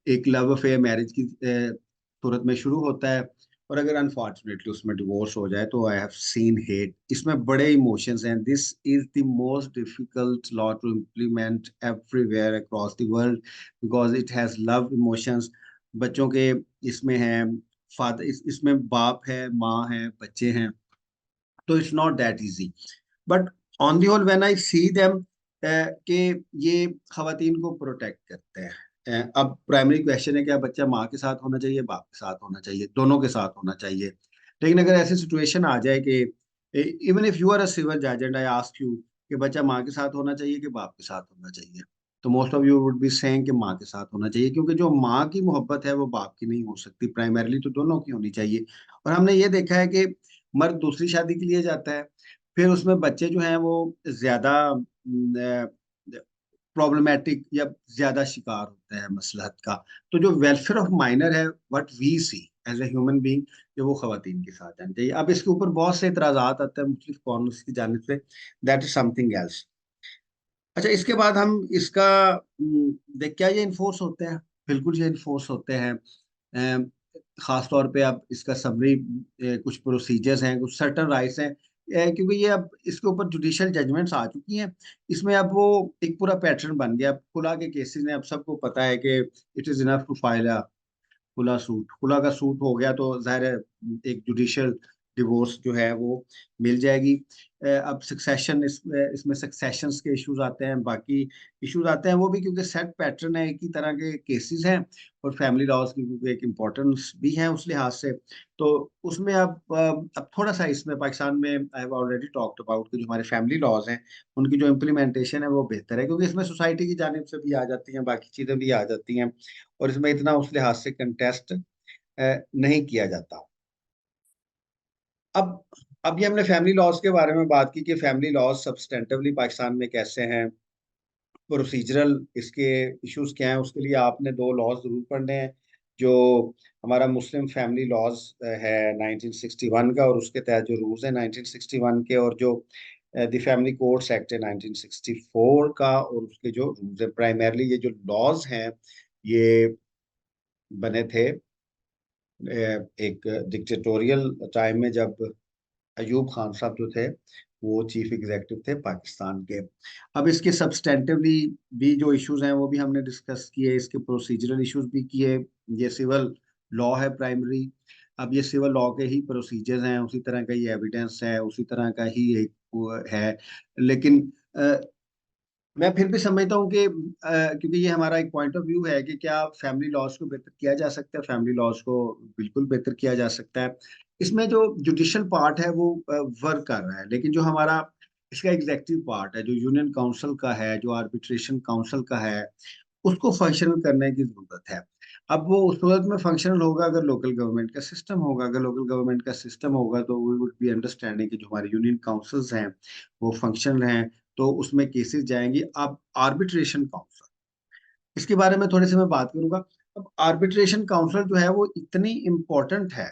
एक लव अफेयर मैरिज की सूरत में शुरू होता है, और अगर अनफॉर्चुनेटली उसमें डिवोर्स हो जाए, तो आई हैव सीन हेट। इसमें बड़े इमोशंस हैं। This is the most difficult law to implement everywhere across the world, because it has love emotions. बच्चों के इसमें है, फादर इसमें बाप है, माँ है, बच्चे हैं, तो it's not that easy. But on the whole when I see them कि ये खवातीन को प्रोटेक्ट करते हैं। अब प्राइमरी क्वेश्चन है, क्या बच्चा माँ के साथ होना चाहिए, बाप के साथ होना चाहिए, दोनों के साथ होना चाहिए? लेकिन अगर ऐसी सिचुएशन आ जाए कि even if you are a civil जज एंड आई आस्क यू कि बच्चा माँ के साथ होना चाहिए कि बाप के साथ होना चाहिए, तो most of you would be saying कि माँ के साथ होना चाहिए, क्योंकि जो माँ की मोहब्बत है वो बाप की नहीं हो सकती। प्राइमरली तो दोनों की होनी चाहिए। और हमने ये देखा है कि मर्द दूसरी शादी के लिए जाता है, फिर उसमें बच्चे जो हैं वो ज्यादा प्रॉब्लमेटिक या ज्यादा शिकार होते हैं मसलहत का। तो जो वेलफेयर ऑफ माइनर है, what we see as a human being कि वो खवातीन के साथ जानी चाहिए। अब इसके ऊपर बहुत से इतराजात आते हैं मुख्तलिफ कॉर्नर्स की जानिब से, दैट इज समथिंग एल्स। अच्छा, इसके बाद हम इसका देख, क्या ये इन्फोर्स होते हैं? बिल्कुल ये इन्फोर्स होते हैं। खास तौर पे अब इसका समरी कुछ प्रोसीजर्स हैं, कुछ सर्टन राइट्स हैं, क्योंकि ये अब इसके ऊपर जुडिशियल जजमेंट्स आ चुकी हैं। इसमें अब वो एक पूरा पैटर्न बन गया। अब खुला के केसेस ने, अब सबको पता है कि it is enough to file खुला सूट। खुला का सूट हो गया तो जाहिर है एक जुडिशियल डिवोर्स जो है वो मिल जाएगी। अब सक्सेशन, इसमें सक्सेशंस के इश्यूज आते हैं, बाकी इश्यूज आते हैं, वो भी क्योंकि सेट पैटर्न है, एक ही तरह के केसेस हैं, और फैमिली लॉज की क्योंकि एक इम्पोर्टेंस भी है उस लिहाज से। तो उसमें अब थोड़ा सा इसमें पाकिस्तान में I have already talked about कि जो हमारे फैमिली लॉज हैं उनकी जो इम्प्लीमेंटेशन है वो बेहतर है, क्योंकि इसमें सोसाइटी की जानिब से भी आ जाती हैं, बाकी चीज़ें भी आ जाती हैं, और इसमें इतना उस लिहाज से कंटेस्ट नहीं किया जाता। अब अभी हमने फैमिली लॉज के बारे में बात की कि फैमिली लॉज सब्सटेंटिवली पाकिस्तान में कैसे हैं, प्रोसीजरल इसके इश्यूज क्या हैं। उसके लिए आपने दो लॉज जरूर पढ़ने हैं। जो हमारा मुस्लिम फैमिली लॉज है 1961 का, और उसके तहत जो रूल्स हैं 1961 के, और जो द फैमिली कोड्स एक्ट है 1964 का, और उसके जो रूल्स हैं, प्राइमरली ये जो लॉज हैं ये बने थे एक डिक्टेटोरियल टाइम में, जब अयूब खान साहब जो थे वो चीफ एग्जेक्टिव थे पाकिस्तान के। अब इसके सब्सटेंटिवली भी जो इश्यूज हैं वो भी हमने डिस्कस किए, इसके प्रोसीजरल इश्यूज भी किए। ये सिविल लॉ है प्राइमरी। अब ये सिविल लॉ के ही प्रोसीजर्स हैं, उसी तरह का ही एविडेंस है, उसी तरह का ही एक वो है। लेकिन मैं फिर भी समझता हूँ कि क्योंकि ये हमारा एक पॉइंट ऑफ व्यू है कि क्या फैमिली लॉज को बेहतर किया जा सकता है, फैमिली लॉज को बिल्कुल बेहतर किया जा सकता है। इसमें जो जुडिशियल पार्ट है वो वर्क कर रहा है, लेकिन जो हमारा इसका एग्जेक्टिव पार्ट है, जो यूनियन काउंसिल का है, जो आर्बिट्रेशन काउंसिल का है, उसको फंक्शनल करने की जरूरत है। अब वो उस सूरत में फंक्शनल होगा अगर लोकल गवर्नमेंट का सिस्टम होगा। अगर लोकल गवर्नमेंट का सिस्टम होगा तो वी वुड बी अंडरस्टैंडिंग कि जो हमारे यूनियन काउंसिल्स हैं वो फंक्शनल हैं, तो उसमें केसेस जाएंगी। अब आर्बिट्रेशन काउंसिल, इसके बारे में थोड़ी सी मैं बात करूंगा। अब आर्बिट्रेशन काउंसिल जो है वो इतनी इम्पोर्टेंट है।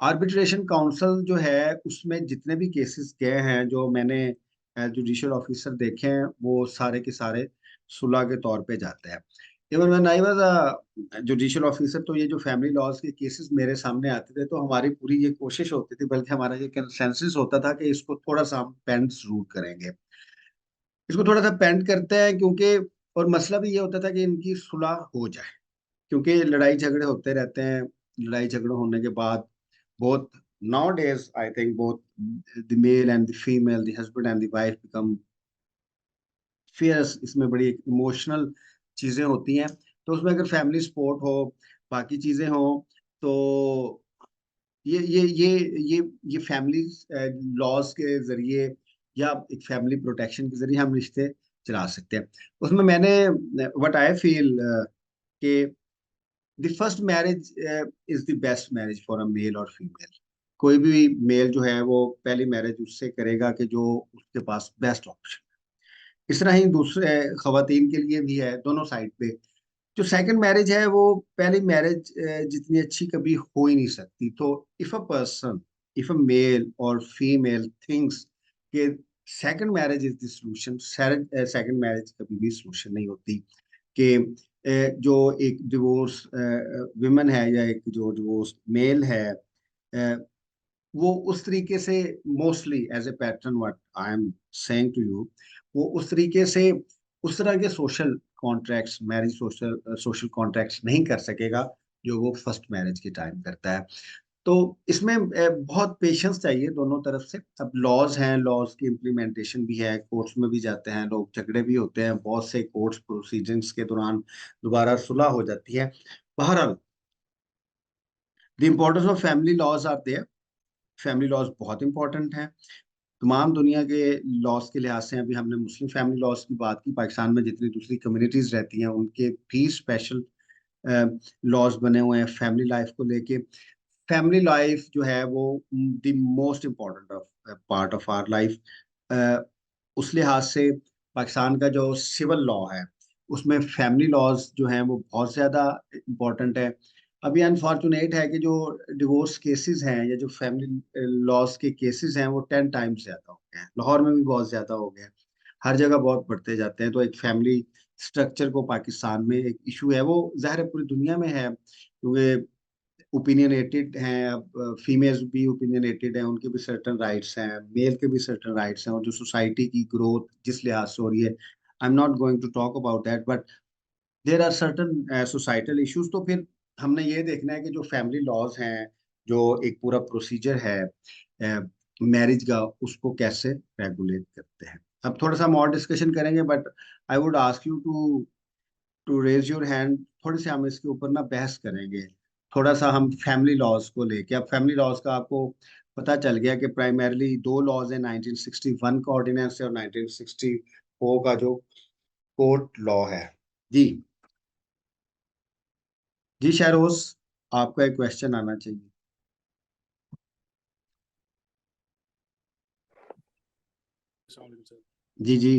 आर्बिट्रेशन काउंसिल जो है उसमें जितने भी केसेस गए हैं, जो मैंने जुडिशियल ऑफिसर देखे हैं, वो सारे के सारे सुलह के तौर पे जाते हैं। Even when I was judicial officer, तो ये जो फैमिली लॉज के केसेस मेरे सामने आते थे, तो हमारी पूरी ये कोशिश होती थी, बल्कि हमारा ये कंसेंसस होता था कि इसको थोड़ा सा हम पेंड जरूर करेंगे, इसको थोड़ा सा पेंड करते हैं, क्योंकि और मसला भी ये होता था कि इनकी सुलह हो जाए, क्योंकि लड़ाई झगड़े होते रहते हैं। लड़ाई झगड़े होने के बाद both nowadays I think both the male and the female, the husband and the wife become fierce। इसमें बड़ी इमोशनल चीजें होती हैं, तो उसमें अगर फैमिली सपोर्ट हो, बाकी चीजें हो, तो ये ये फैमिली लॉज के जरिए या एक फैमिली प्रोटेक्शन के जरिए हम रिश्ते चला सकते हैं। उसमें मैंने व्हाट आई फील कि the first marriage is the best marriage for a male और फीमेल। कोई भी मेल जो है वो पहली मैरिज उससे करेगा कि जो उसके पास बेस्ट ऑप्शन। इस तरह ही दूसरे खवातीन के लिए भी है, दोनों साइड पे। जो सेकंड मैरिज है वो पहली मैरिज जितनी अच्छी कभी हो ही नहीं सकती। तो if a person, if a male और फीमेल थिंक्स कि second marriage is the solution, second marriage कभी भी सॉल्यूशन नहीं होती। कि जो एक डिवोर्स विमेन है या एक जो डिवोर्स मेल है, अ, वो उस तरीके से mostly as a pattern what I am saying to you, वो उस तरीके से उस तरह के social contracts, marriage social social contracts नहीं कर सकेगा जो वो फर्स्ट मैरिज के टाइम करता है। तो इसमें बहुत पेशेंस चाहिए दोनों तरफ से। अब लॉज हैं, लॉज की इम्प्लीमेंटेशन भी है, कोर्ट्स में भी जाते हैं लोग, झगड़े भी होते हैं, बहुत से कोर्ट्स प्रोसीजर्स के दौरान दोबारा सुलह हो जाती है। बहरहाल the importance of family laws are there. Family laws बहुत इंपॉर्टेंट हैं तमाम दुनिया के लॉज के लिहाज से। अभी हमने मुस्लिम फैमिली लॉज की बात की, पाकिस्तान में जितनी दूसरी कम्युनिटीज रहती हैं उनके भी स्पेशल लॉज बने हुए हैं फैमिली लाइफ को लेके। फैमिली लाइफ जो है वो the most important of part of our life. उस लिहाज से पाकिस्तान का जो सिविल लॉ है उसमें फैमिली लॉज जो हैं वो बहुत ज़्यादा इम्पोर्टेंट है। अभी अनफॉर्चुनेट है कि जो डिवोर्स केसेस हैं या जो फैमिली लॉस के केसेस हैं वो 10 टाइम्स ज्यादा हो गए हैं। लाहौर में भी बहुत ज्यादा हो गए हैं, हर जगह बहुत बढ़ते जाते हैं। तो एक फैमिली स्ट्रक्चर को पाकिस्तान में एक इशू है, वो ज़ाहिर है पूरी दुनिया में है, क्योंकि ओपिनियनेटेड हैं। अब फीमेल्स भी ओपिनियनेटेड हैं, उनके भी सर्टन राइट्स हैं, मेल के भी सर्टन राइट्स हैं, और जो सोसाइटी की ग्रोथ जिस लिहाज से हो रही है, I am not going to talk about that, but there are certain societal issues. तो फिर हमने ये देखना है कि जो फैमिली लॉज हैं, जो एक पूरा प्रोसीजर है मैरिज का, उसको कैसे रेगुलेट करते हैं। अब थोड़ा सा हम और डिस्कशन करेंगे, but I would ask you to raise your hand. थोड़ी सी हम इसके ऊपर ना बहस करेंगे, थोड़ा सा हम फैमिली लॉज को लेके। अब फैमिली लॉज का आपको पता चल गया कि प्राइमरली दो लॉज है, 1961 का ऑर्डिनेंस है और 1964 का जो कोर्ट लॉ है। जी, जी शहरोज, आपका एक क्वेश्चन आना चाहिए। अस्सलाम सर। जी जी।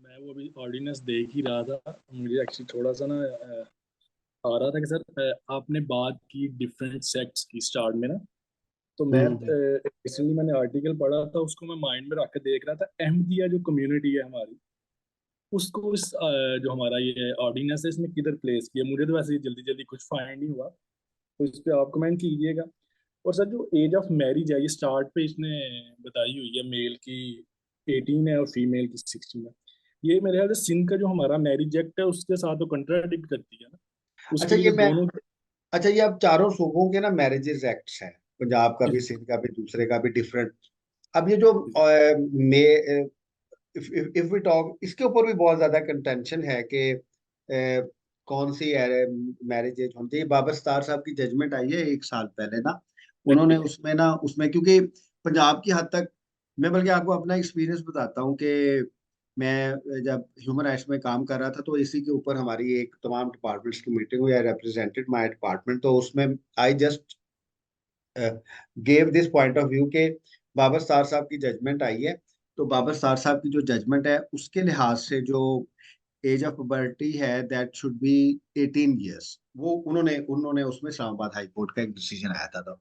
मैं वो अभी ऑर्डिनेंस देख ही रहा था, मुझे एक्चुअली थोड़ा सा ना आ रहा था कि सर आपने बात की डिफरेंट सेक्ट्स की स्टार्ट में ना, तो मैं हम्म। रिसेंटली मैंने आर्टिकल पढ़ा था, उसको मैं माइंड में रख के देख रहा था। अहमदिया जो कम्युनिटी है हमारी, उसको इस जो हमारा ये ऑर्डिनेंस है इसमें किधर प्लेस किया। मुझे तो वैसे जल्दी जल्दी कुछ फाइंड नहीं हुआ, तो इस पे आप कमेंट कीजिएगा। और सर जो एज ऑफ मैरिज है, ये स्टार्ट पे इसने बताई हुई है, मेल की 18 है और फीमेल की 16 है। ये मेरे ख्याल से सिंध का जो हमारा मैरिज एक्ट है उसके साथ तो कंट्राडिक्ट करती है ना, अच्छा उसके लिए ये तो मैं दोनों। अच्छा, ये अब चारों सूबों के ना मैरिजेस एक्ट्स हैं, पंजाब का भी, सिंध का भी, दूसरे का भी डिफरेंट। अब ये जो मे इफ वी टॉक, इसके ऊपर भी बहुत ज्यादा कंटेंशन है कि कौन सी मैरिज एज होनी चाहिए। बाबर स्टार साहब की जजमेंट आई है 1 साल पहले ना, उन्होंने उसमें ना, उसमें क्योंकि पंजाब की हद तक, मैं बल्कि आपको अपना एक्सपीरियंस बताता हूँ कि मैं जब ह्यूमन राइट्स में काम कर रहा था, तो इसी के ऊपर हमारी एक तमाम डिपार्टमेंट्स की मीटिंग हुई। आई रिप्रेजेंटेड माय डिपार्टमेंट, तो उसमें I just gave this point of view के बाबर सार साहब की जजमेंट आई है। तो बाबर सार साहब की जो जजमेंट है उसके लिहाज से जो एज ऑफ पुबर्टी है दैट शुड बी 18 ईयर्स, वो उन्होंने उन्होंने उसमें इस्लामाबाद हाई कोर्ट का एक डिसीजन आया था, तो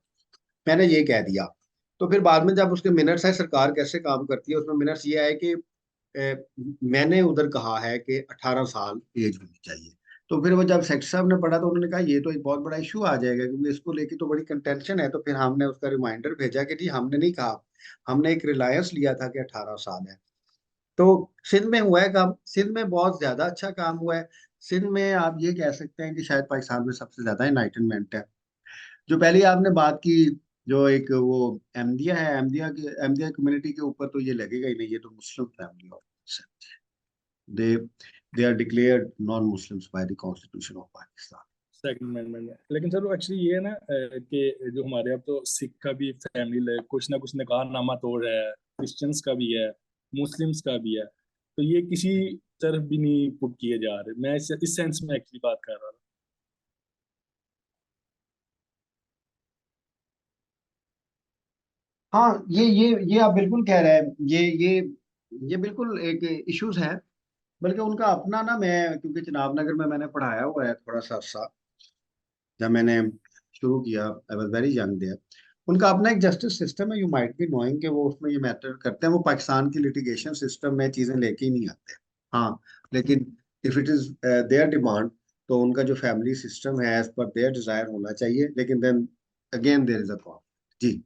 मैंने ये कह दिया। तो फिर बाद में जब उसके मिनट्स है, सरकार कैसे काम करती है, उसमें मिनट्स ये है कि मैंने उधर कहा है कि 18 साल एज होनी चाहिए। तो फिर वो जब सेक्रेटरी साहब ने पढ़ा, तो उन्होंने कहा ये तो एक बहुत बड़ा इशू आ जाएगा, क्योंकि इसको लेके तो बड़ी कंटेंशन है। तो फिर हमने उसका रिमाइंडर भेजा कि जी हमने नहीं कहा, हमने एक रिलायंस लिया था कि 18 साल है। तो सिंध में हुआ है काम, सिंध में बहुत ज्यादा अच्छा काम हुआ है। सिंध में आप ये कह सकते हैं कि शायद पाकिस्तान में सबसे ज्यादा इनलाइटनमेंट है। जो पहले आपने बात की, जो एक वो अहमदिया है, अहमदिया कम्युनिटी के ऊपर तो ये लगेगा ही नहीं, ये तो मुस्लिम फैमिली और they they are declared non Muslims by the constitution of Pakistan. Second amendment में, लेकिन सर वो एक्चुअली ये है ना कि जो हमारे अब तो सिख का भी फैमिली कुछ ना कुछ निकाहनामा तोड़ है, क्रिश्चियंस का भी है, मुस्लिम्स का भी है, तो ये किसी तरफ भी नहीं पुट किए जा रहे। मैं इस सेंस में एक्चुअली बात कर रहा था। हाँ, ये आप बिल्कुल कह रहे हैं, ये बिल्कुल एक इश्यूज है। बल्कि उनका अपना ना, मैं क्योंकि चिनाब नगर में मैंने पढ़ाया हुआ है थोड़ा सा अर्सा, जब मैंने शुरू किया I was very young there. उनका अपना एक जस्टिस सिस्टम है, यू माइट बी नोइंग, कि वो उसमें ये मैटर करते हैं। वो पाकिस्तान की लिटिगेशन सिस्टम में चीजें लेके ही नहीं आते। हाँ, लेकिन if it is there demand, तो उनका जो फैमिली सिस्टम है एज पर देयर डिजायर होना चाहिए, लेकिन then again there is a conflict. जी।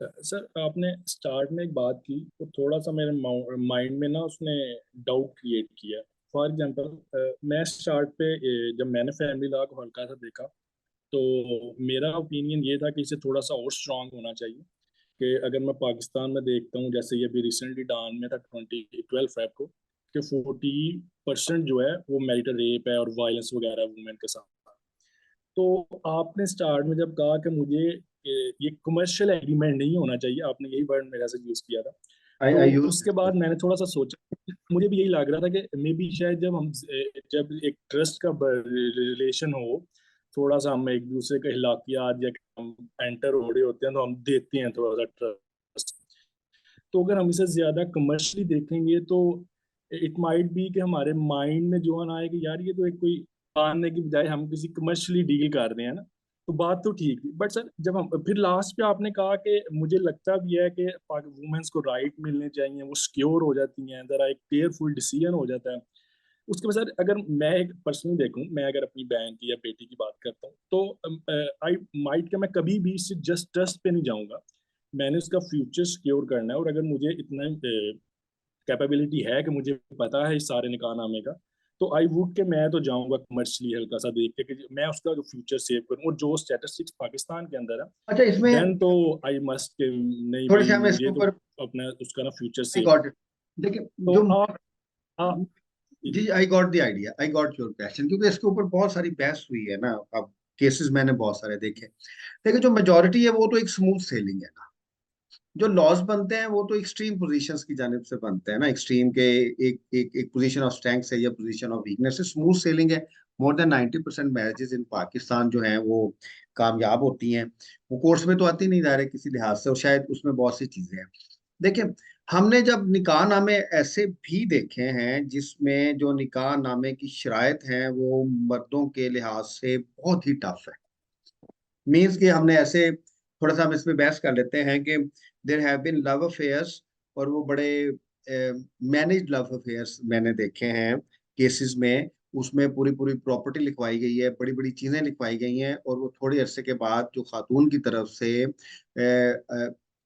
सर आपने स्टार्ट में एक बात की, तो थोड़ा सा मेरे माइंड में ना उसने डाउट क्रिएट किया। फॉर एग्जांपल मैं स्टार्ट पे जब मैंने फैमिली लॉ को हल्का सा देखा, तो मेरा ओपिनियन ये था कि इसे थोड़ा सा और स्ट्रांग होना चाहिए। कि अगर मैं पाकिस्तान में देखता हूँ, जैसे ये अभी रिसेंटली डान में था 2012 को, कि 40% जो है वो मैरिटल रेप है और वायलेंस वगैरह वुमेन के साथ। तो आपने स्टार्ट में जब कहा कि मुझे ये कमर्शियल एग्रीमेंट नहीं होना चाहिए, आपने यही वर्ड मेरे से यूज किया था। आई तो आई यूज उसके दिस बाद वर्ड। मैंने थोड़ा सा सोचा, मुझे भी यही लग रहा था कि मे बी शायद जब एक ट्रस्ट का रिलेशन हो, थोड़ा सा हम एक दूसरे के अखलाकियात या हम एंटर हो रहे होते हैं तो हम देते हैं थोड़ा सा ट्रस्ट। तो अगर हम इसे ज्यादा कमर्शियली देखेंगे तो इट माइट बी कि हमारे माइंड में जो है ना आए कि यार ये तो एक कोई मानने की बजाय हम किसी कमर्शियली डील कर रहे हैं ना, तो बात तो ठीक थी। बट सर जब हम फिर लास्ट पे आपने कहा कि मुझे लगता भी है कि वुमेन्स को राइट मिलने चाहिए, वो सिक्योर हो जाती हैं, जरा एक केयरफुल डिसीजन हो जाता है। उसके बाद सर अगर मैं एक पर्सनली देखूं, मैं अगर अपनी बहन की या बेटी की बात करता हूँ तो आई माइट कि मैं कभी भी इससे जस्ट ट्रस्ट पे नहीं जाऊंगा। मैंने उसका फ्यूचर सिक्योर करना है, और अगर मुझे इतना कैपेबिलिटी है कि मुझे पता है इस सारे निकाहनामे का, तो आई वुड के मैं तो जाऊंगा कमर्शियली हल्का सा देख के कि मैं उसका जो फ्यूचर सेव करूं, और जो स्टैटिस्टिक्स पाकिस्तान के अंदर है, अच्छा, इसमें देन तो आई मस्ट नहीं थोड़ी भाई, सी हम इसके मुझे तो ऊपर, अपना उसका ना future I save. Got it. देखिए, तो जो आप जी जी, जी I got the idea, I got your question, क्योंकि इसके ऊपर बहुत सारी बहस हुई है ना। अब केसेस मैंने बहुत सारे देखे। देखिए, जो मेजोरिटी है वो तो एक स्मूथ सेलिंग है ना। जो लॉस बनते हैं वो तो एक्सट्रीम पोजीशंस की जानिब से बनते हैं ना, एक्सट्रीम के एक एक एक पोजीशन ऑफ स्ट्रेंथ है या पोजीशन ऑफ वीकनेस है। स्मूथ सेलिंग है। मोर देन 90% मैरिजेस इन पाकिस्तान जो हैं वो कामयाब होती हैं। वो कोर्स में तो आती नहीं जा रहे किसी लिहाज से, और शायद उसमें बहुत सी चीजें हैं। देखिए, हमने जब निकाह नामे ऐसे भी देखे हैं जिसमें जो निकाह नामे की शराइत हैं वो मर्दों के लिहाज से बहुत ही टफ है। मीन्स कि हमने ऐसे, थोड़ा सा हम इसमें बहस कर लेते हैं कि there have been love affairs, और वो बड़े मैनेज लव अफेयर्स मैंने देखे हैं केसेस में। उसमें पूरी पूरी प्रॉपर्टी लिखवाई गई है, बड़ी बड़ी चीजें लिखवाई गई हैं, और वो थोड़ी अरसे के बाद जो खातून की तरफ से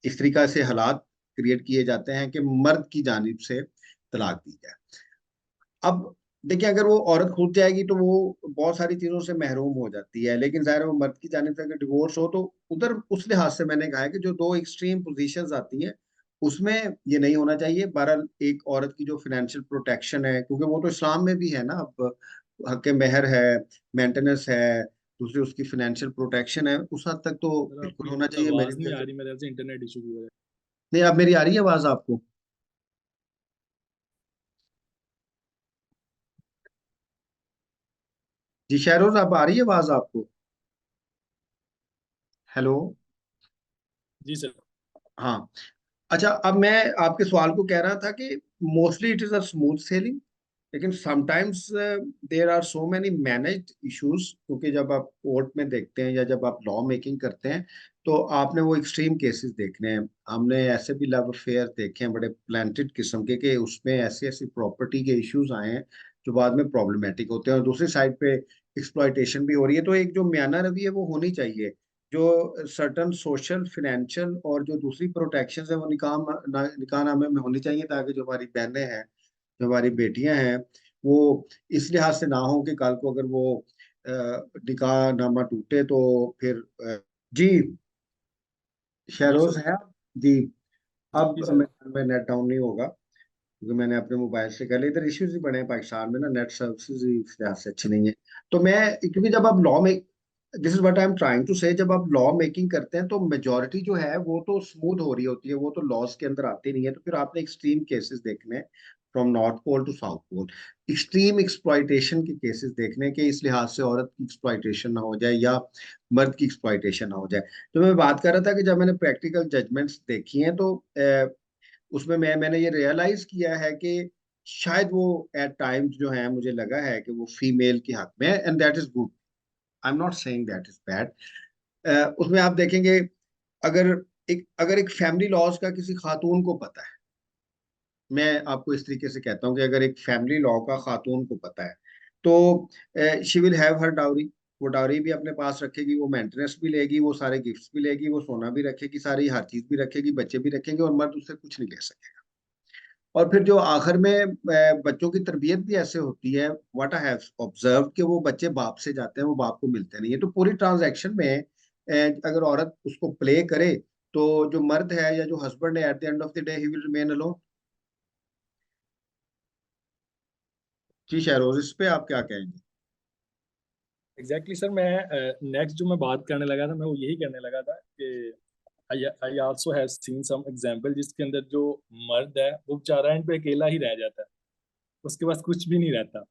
इस तरीका से हालात क्रिएट किए जाते हैं कि मर्द की जानिब से तलाक दी जाए। अब देखिए, अगर वो औरत खुद जाएगी तो वो बहुत सारी चीजों से महरूम हो जाती है, लेकिन जाहिर है वो मर्द की जानिब से अगर डिवोर्स हो तो उधर उस लिहाज से मैंने कहा है कि जो दो एक्सट्रीम पोजीशंस आती हैं उसमें ये नहीं होना चाहिए। बहरहाल एक औरत की जो फाइनेंशियल प्रोटेक्शन है, क्योंकि वो तो इस्लाम में भी है ना, अब हक मेहर है, मेंटेनेंस है, दूसरी उसकी फाइनेंशियल प्रोटेक्शन है, उस हद तक तो सर, बिल्कुल आपकी होना चाहिए मेरे आवाज नहीं ख्याल आ से। रही मेरे ख्याल से, इंटरनेट इशू की वजह नहीं, अब मेरी आ रही है आवाज आपको? जी शहरोज, अब आ रही है आवाज आपको? हेलो। से। जी सर। हाँ। अच्छा, अब मैं आपके सवाल को कह रहा था कि mostly it is a smooth sailing, लेकिन sometimes there are so many managed issues, क्योंकि जब आप कोर्ट में देखते हैं या जब आप लॉ मेकिंग करते हैं तो आपने वो एक्सट्रीम केसेस देखने हैं। हमने ऐसे भी लव अफेयर देखे हैं बड़े प्लांटेड किस्म के, कि उसमें ऐसी ऐसी प्रॉपर्टी के इश्यूज आए हैं जो बाद में प्रॉब्लमेटिक होते हैं, और दूसरी साइड पे एक्सप्लॉइटेशन भी हो रही है। तो एक जो म्याना रवि है वो होनी चाहिए, जो सर्टन सोशल फाइनेंशियल और जो दूसरी प्रोटेक्शन है वो निकाह नामे में होनी चाहिए, ताकि जो हमारी बहनें हैं, जो हमारी बेटियां हैं, वो इस लिहाज से ना हो कि कल को अगर वो निकाह नामा टूटे तो फिर जी जी शहरोज सर। है आप? जी। अब जी सर। मैं नेट डाउन नहीं होगा, क्योंकि मैंने अपने मोबाइल से कर लिया। इधर इश्यूज ही बड़े हैं पाकिस्तान में ना, नेट सर्विसेज ही इस लिहाज से अच्छी नहीं है। तो मैं, क्योंकि जब आप लॉ में, this is what I am trying to say, जब आप लॉ मेकिंग करते हैं तो मेजोरिटी जो है वो तो स्मूथ हो रही होती है, वो तो लॉस के अंदर आती नहीं है। तो फिर आपने एक्सट्रीम केसेस देखने हैं, from north pole to south pole. Extreme exploitation के केसेस देखने के, इस लिहाज से औरत की एक्सप्लॉइटेशन ना हो जाए या मर्द की एक्सप्लॉइटेशन ना हो जाए। तो मैं बात कर रहा था कि जब मैंने प्रैक्टिकल जजमेंट्स देखी हैं तो उसमें मैंने ये रियलाइज किया है कि शायद वो एट टाइम्स जो है, मुझे लगा है कि वो फीमेल के हक में है, and that is good. I am not saying that is bad. उसमें आप देखेंगे, अगर एक फैमिली लॉज का किसी खातून को पता है, मैं आपको इस तरीके से कहता हूँ कि अगर एक फैमिली लॉ का खातून को पता है तो she will have her dowry. वो डाउरी भी अपने पास रखेगी, वो मेंटेनेंस भी लेगी, वो सारे गिफ्ट्स भी लेगी, वो सोना भी रखेगी, सारी हर चीज भी रखेगी, बच्चे भी रखेंगे, और मर्द उससे कुछ नहीं ले सकेगा। और फिर जो आखिर में बच्चों की तरबियत भी ऐसे होती है, व्हाट आई हैव ऑब्जर्व, कि वो बच्चे बाप से जाते हैं, वो बाप को मिलते नहीं है। तो पूरी ट्रांजैक्शन में अगर औरत उसको प्ले करे तो जो मर्द है या जो हस्बैंड है, at the end of the day he will remain alone. जी शहरोज, इस पे आप क्या कहेंगे? एग्जैक्टली सर, मैं नेक्स्ट जो मैं बात करने लगा था, मैं वो यही कहने लगा था कि I also have seen some example जिसके अंदर जो मर्द है वो बेचारा एंड पे अकेला ही रह जाता है, उसके पास कुछ भी नहीं रहता।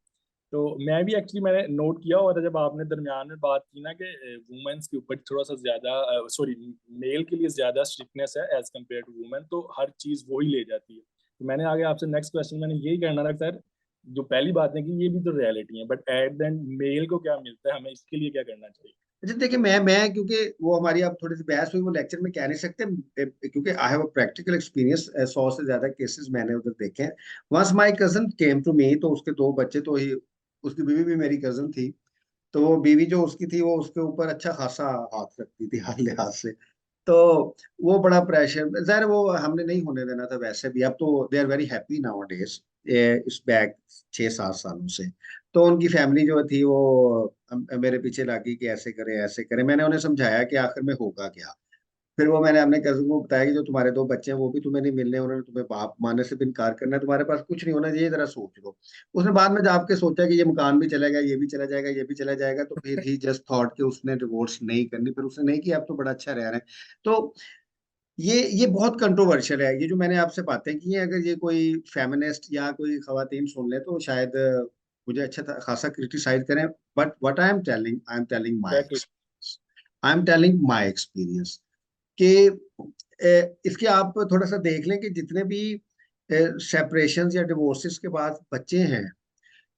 तो मैं भी एक्चुअली मैंने नोट किया, और जब आपने दरमियान में बात की ना कि वुमेन्स के ऊपर थोड़ा सा ज्यादा, सॉरी, मेल के लिए ज्यादा स्ट्रिक्टनेस है एज कम्पेयर टू वुमेन, तो हर चीज वो ही ले जाती है। तो मैंने आगे आपसे नेक्स्ट क्वेश्चन मैंने यही करना था सर, जो पहली बात है कि ये भी तो रियलिटी है, but at the end male को क्या मिलता है, हमें इसके लिए क्या करना चाहिए? अच्छा देखिए, मैं क्योंकि वो हमारी अब थोड़ी सी बहस हुई, वो लेक्चर में कह नहीं सकते, क्योंकि I have a practical experience, 100 से ज्यादा केसेस मैंने उधर देखे हैं। Once my cousin came to me, तो उसके दो बच्चे, तो ही उसकी बीवी भी मेरी कजन थी। तो वो बीवी जो उसकी थी, वो उसके ऊपर अच्छा खासा हाथ रखती थी हर लिहाज से। तो वो बड़ा प्रेशर, ज़ाहिर है वो हमने नहीं होने देना था वैसे भी। अब तो they are very happy now days, इस बैक 6-7 सालों से। तो उनकी फैमिली जो थी वो मेरे पीछे लगी कि ऐसे करें ऐसे करें। मैंने उन्हें समझाया कि आखिर में होगा क्या। फिर वो मैंने अपने कजन को बताया कि जो तुम्हारे दो बच्चे हैं वो भी तुम्हें नहीं मिलने, उन्होंने तुम्हें बाप मानने से भी इनकार करना है, तुम्हारे पास कुछ नहीं होना चाहिए, जरा सोच लो। उसने बाद में जाके सोचा कि ये मकान भी चलेगा, ये भी चला जाएगा, ये भी चला जाएगा, तो फिर ही जस्ट थॉट कि उसने डिवोर्स नहीं करनी, फिर उसने नहीं किया, अब तो बड़ा अच्छा रह रहे हैं। तो ये बहुत कंट्रोवर्शियल है, ये जो मैंने आपसे बातें की हैं, अगर ये कोई फेमिनिस्ट या कोई खवातीन सुन ले तो शायद मुझे अच्छा खासा क्रिटिसाइज करें। But what I am telling my exactly. Experience, I am telling my experience कि इसके आप थोड़ा सा देख लें कि जितने भी सेपरेशन या डिवोर्सेस के बाद बच्चे हैं,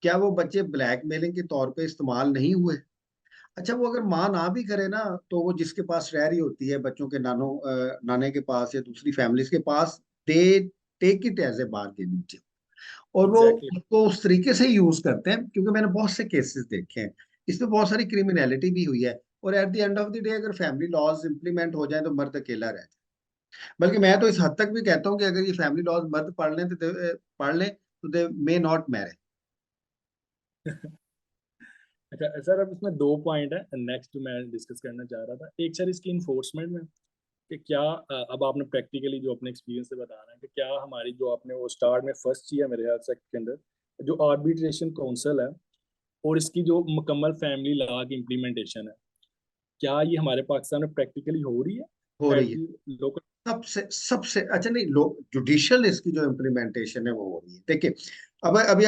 क्या वो बच्चे ब्लैकमेलिंग के तौर पे इस्तेमाल नहीं हुए? अच्छा, वो अगर माँ ना भी करे ना, तो वो जिसके पास रह रही होती है बच्चों के नाने के पास या दूसरी फैमिलीज के पास, they take it as a bargaining chip, और वो एग्जैक्टली। उसको उस तरीके से यूज करते हैं, क्योंकि मैंने बहुत से केसेस देखे हैं। इसमें बहुत सारी क्रिमिनलिटी भी हुई है, और at the end of the day अगर फैमिली लॉज इंप्लीमेंट हो जाए तो मर्द अकेला रह जाए। बल्कि मैं तो इस हद तक भी कहता हूँ कि अगर ये फैमिली लॉज मर्द पढ़ लें तो पढ़ लें तो दे मे नॉट मैरी। अच्छा सर, अब इसमें दो पॉइंट है नेक्स्ट जो मैं डिस्कस करना चाह रहा था। एक सर इसकी इन्फोर्समेंट में कि क्या अब आपने प्रैक्टिकली जो अपने एक्सपीरियंस से बता रहे हैं कि क्या हमारी जो आपने वो स्टार्ट में फर्स्ट किया मेरे ख्याल से के अंदर जो आर्बिट्रेशन काउंसिल है और इसकी जो मुकम्मल फैमिली लॉ की इम्प्लीमेंटेशन है, क्या ये हमारे पाकिस्तान में प्रैक्टिकली हो रही हो है रही एट है। दी लोकल? सबसे सबसे अच्छा, नहीं, लो जुडिशियल इसकी जो इम्प्लीमेंटेशन है वो हो रही है। देखिए, अब अभी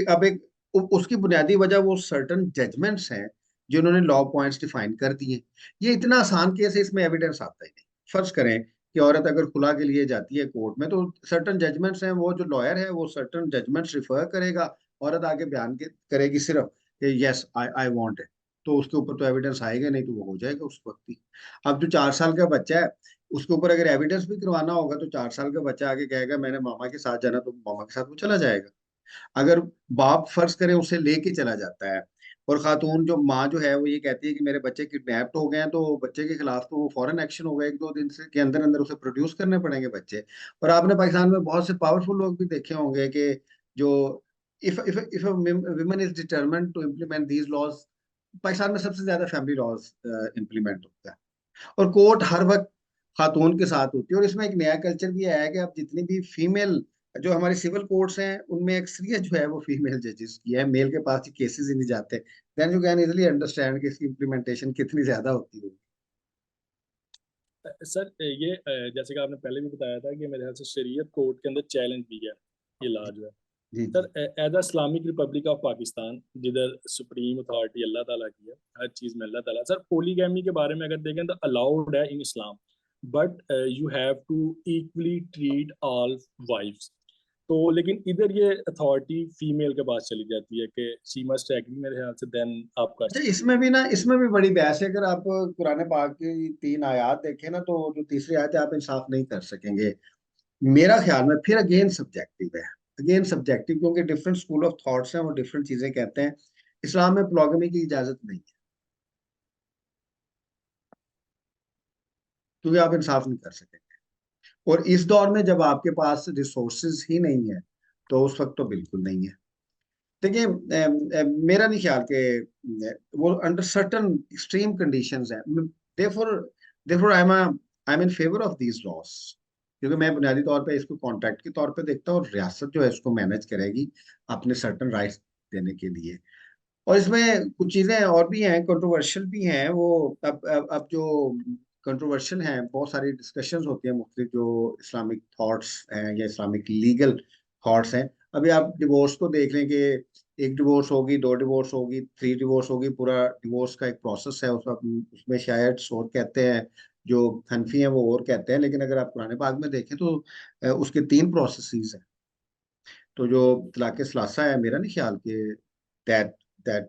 अब एक उसकी बुनियादी वजह वो सर्टन जजमेंट्स हैं जिन्होंने लॉ पॉइंट्स डिफाइन कर दिए। ये इतना आसान केस है, इसमें एविडेंस आता ही नहीं। फर्ज करें कि औरत अगर खुला के लिए जाती है कोर्ट में, तो सर्टन जजमेंट्स हैं, वो जो लॉयर है वो सर्टन जजमेंट्स रिफर करेगा, औरत आगे बयान करेगी सिर्फ कि yes I I want it, तो उसके ऊपर तो एविडेंस आएगा नहीं, तो वो हो जाएगा उस वक्त ही। अब जो 4 साल का बच्चा है, उसके ऊपर अगर एविडेंस भी करवाना होगा, तो 4 साल का बच्चा आगे कहेगा मैंने मामा के साथ जाना, तो मामा के साथ वो चला जाएगा। अगर बाप फर्ज करे उसे लेके चला जाता है, और खातून जो माँ जो है वो ये कहती है कि मेरे बच्चे किडनैप्ड हो गए हैं, तो बच्चे के खिलाफ तो वो फौरन एक्शन होगा, 1-2 दिन से के अंदर अंदर उसे प्रोड्यूस करने पड़ेंगे बच्चे। और आपने पाकिस्तान में बहुत से पावरफुल लोग भी देखे होंगे कि जो if women is determined to implement these laws, Pakistan में सबसे ज्यादा फैमिली लॉज इम्प्लीमेंट होता है, और कोर्ट हर वक्त खातून के साथ होती है। और इसमें एक नया कल्चर भी आया है कि अब जितनी भी फीमेल जो हमारी सिविल कोर्ट्स हैं, उनमें अक्सरियत जो है वो फीमेल जजेस की है, मेल के पास केसेस ही नहीं जाते। Then you can easily understand कि इसकी इम्प्लीमेंटेशन कितनी ज्यादा होती होगी। सर ये जैसे कि आपने पहले भी बताया था कि मेरे ख्याल से शरीयत कोर्ट के अंदर चैलेंज भी है ये लॉ जी जो है। जी सर जी। As a Islamic republic of Pakistan जिधर सुप्रीम अथॉरिटी अल्लाह ताला की है, हर चीज़ में अल्लाह ताला। सर पोलीगैमी के बारे में अगर देखें तो अलाउड है in Islam, but you have to equally treat all wives. तो लेकिन इधर ये अथॉरिटी फीमेल के पास चली जाती है कि शी मस्ट एग्री मेरे ख्याल से, देन आप कर अच्छा, सकते हो। इसमें भी ना, इसमें भी बड़ी बहस है। अगर आप कुरान पाक की 3 आयत देखें ना, तो जो तीसरी आयत है आप इंसाफ नहीं कर सकेंगे। मेरा ख्याल में फिर अगेन सब्जेक्टिव है, अगेन सब्जेक्टिव, क्योंकि डिफरेंट स्कूल ऑफ थॉट्स हैं, वो डिफरेंट चीजें कहते हैं। इस्लाम में पोलोगमी की इजाजत नहीं है, क्योंकि आप इंसाफ नहीं कर सकेंगे। और इस दौर में जब आपके पास रिसोर्सेज ही नहीं है, तो उस वक्त तो बिल्कुल नहीं है। देखिए, मेरा नहीं ख्याल कि वो अंडर सर्टन एक्सट्रीम कंडीशंस हैं। Therefore therefore I am in favour of these loss, क्योंकि मैं बुनियादी तौर पे इसको कॉन्ट्रैक्ट के तौर पे देखता हूँ, और रियासत जो है इसको मैनेज करेगी अपने सर्टन राइट्स देने के लिए। और इसमें कुछ चीजें और भी हैं, कंट्रोवर्शियल भी हैं। वो अब जो कंट्रोवर्शियल हैं, बहुत सारी डिस्कशंस होती हैं मुख्तलिफ जो इस्लामिक थॉट्स हैं या इस्लामिक लीगल थॉट्स हैं। अभी आप डिवोर्स को देख लें कि एक डिवोर्स होगी, 2 डिवोर्स होगी, 3 डिवोर्स होगी, पूरा डिवोर्स का एक प्रोसेस है। उसमें शायद और कहते हैं, जो हनफी हैं वो और कहते हैं, लेकिन अगर आप कुरान पाक में देखें तो उसके 3 प्रोसेसेस हैं। तो जो तलाक सलासा है, मेरा नहीं ख्याल कि दैट दैट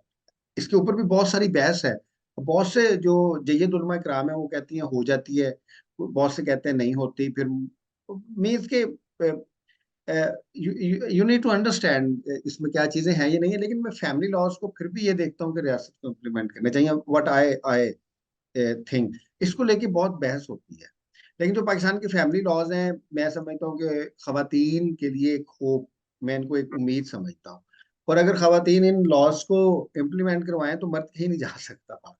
इसके ऊपर भी बहुत सारी बहस है। बहुत से जो जय्यद उलमा इकराम है वो कहती हैं हो जाती है, बहुत से कहते हैं नहीं होती। फिर मीन्स के यू नीड टू अंडरस्टैंड इसमें क्या चीजें हैं ये नहीं है। लेकिन मैं फैमिली लॉज को फिर भी ये देखता हूँ कि रियासत को इम्प्लीमेंट करना चाहिए। व्हाट आई आई थिंक, इसको लेके बहुत बहस होती है। लेकिन जो पाकिस्तान के फैमिली लॉज हैं, मैं समझता हूँ कि खवातीन के लिए एक होप, मैं इनको एक उम्मीद समझता हूँ। और अगर खवातीन इन लॉज को इम्प्लीमेंट करवाएं तो मर्द कहीं नहीं जा सकता।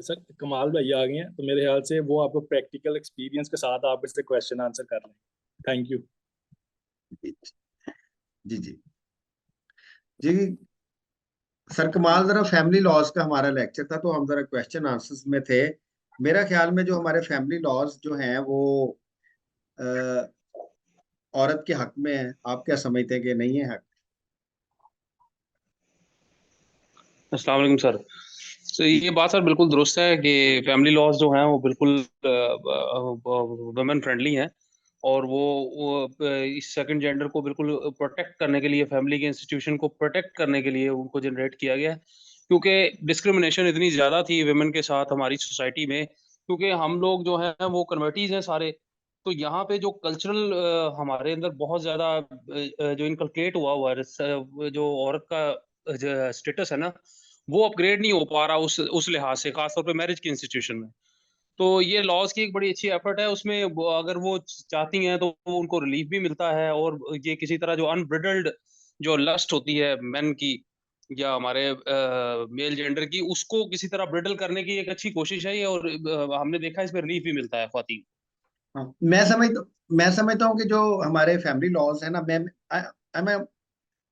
सर कमाल भाई आ गए हैं, तो मेरे ख्याल से वो आपको प्रैक्टिकल एक्सपीरियंस के साथ आप इससे क्वेश्चन आंसर कर रहे हैं। Thank you. जी जी जी जी। सर कमाल, जरा फैमिली लॉज का हमारा लेक्चर था तो हम जरा क्वेश्चन आंसर्स में थे। मेरा ख्याल में जो हमारे फैमिली लॉज जो हैं वो अ, औरत के हक में है। आप क्या समझते हैं कि नहीं है हक? अस्सलाम वालेकुम सर। तो जी ये बात सर बिल्कुल दुरुस्त है कि फैमिली लॉज जो हैं वो बिल्कुल वुमेन फ्रेंडली हैं, और वो इस सेकंड जेंडर को बिल्कुल प्रोटेक्ट करने के लिए, फैमिली के इंस्टीट्यूशन को प्रोटेक्ट करने के लिए उनको जनरेट किया गया है। क्योंकि डिस्क्रिमिनेशन इतनी ज़्यादा थी वेमेन के साथ हमारी सोसाइटी में, क्योंकि हम लोग जो हैं वो कन्वर्टीज हैं सारे। तो यहाँ पे जो कल्चरल हमारे अंदर बहुत ज़्यादा जो इनकलकेट हुआ है, जो औरत का स्टेटस है ना, वो अपग्रेड नहीं हो पा रहा उस लिहाज से, खासतौर पे मैरिज के इंस्टीट्यूशन में। तो ये लॉज की एक बड़ी अच्छी एफर्ट है उसमें, अगर वो चाहती हैं तो वो उनको रिलीफ भी मिलता है। और ये किसी तरह जो अनब्रिडल्ड जो लस्ट होती है मेन की या हमारे मेल जेंडर की, उसको किसी तरह ब्रिडल करने की एक अच्छी कोशिश है ये। और हमने देखा इसमें रिलीफ भी मिलता है ख्वातीन। हाँ, मैं समझता हूँ कि जो हमारे फैमिली लॉज है ना, मैं I am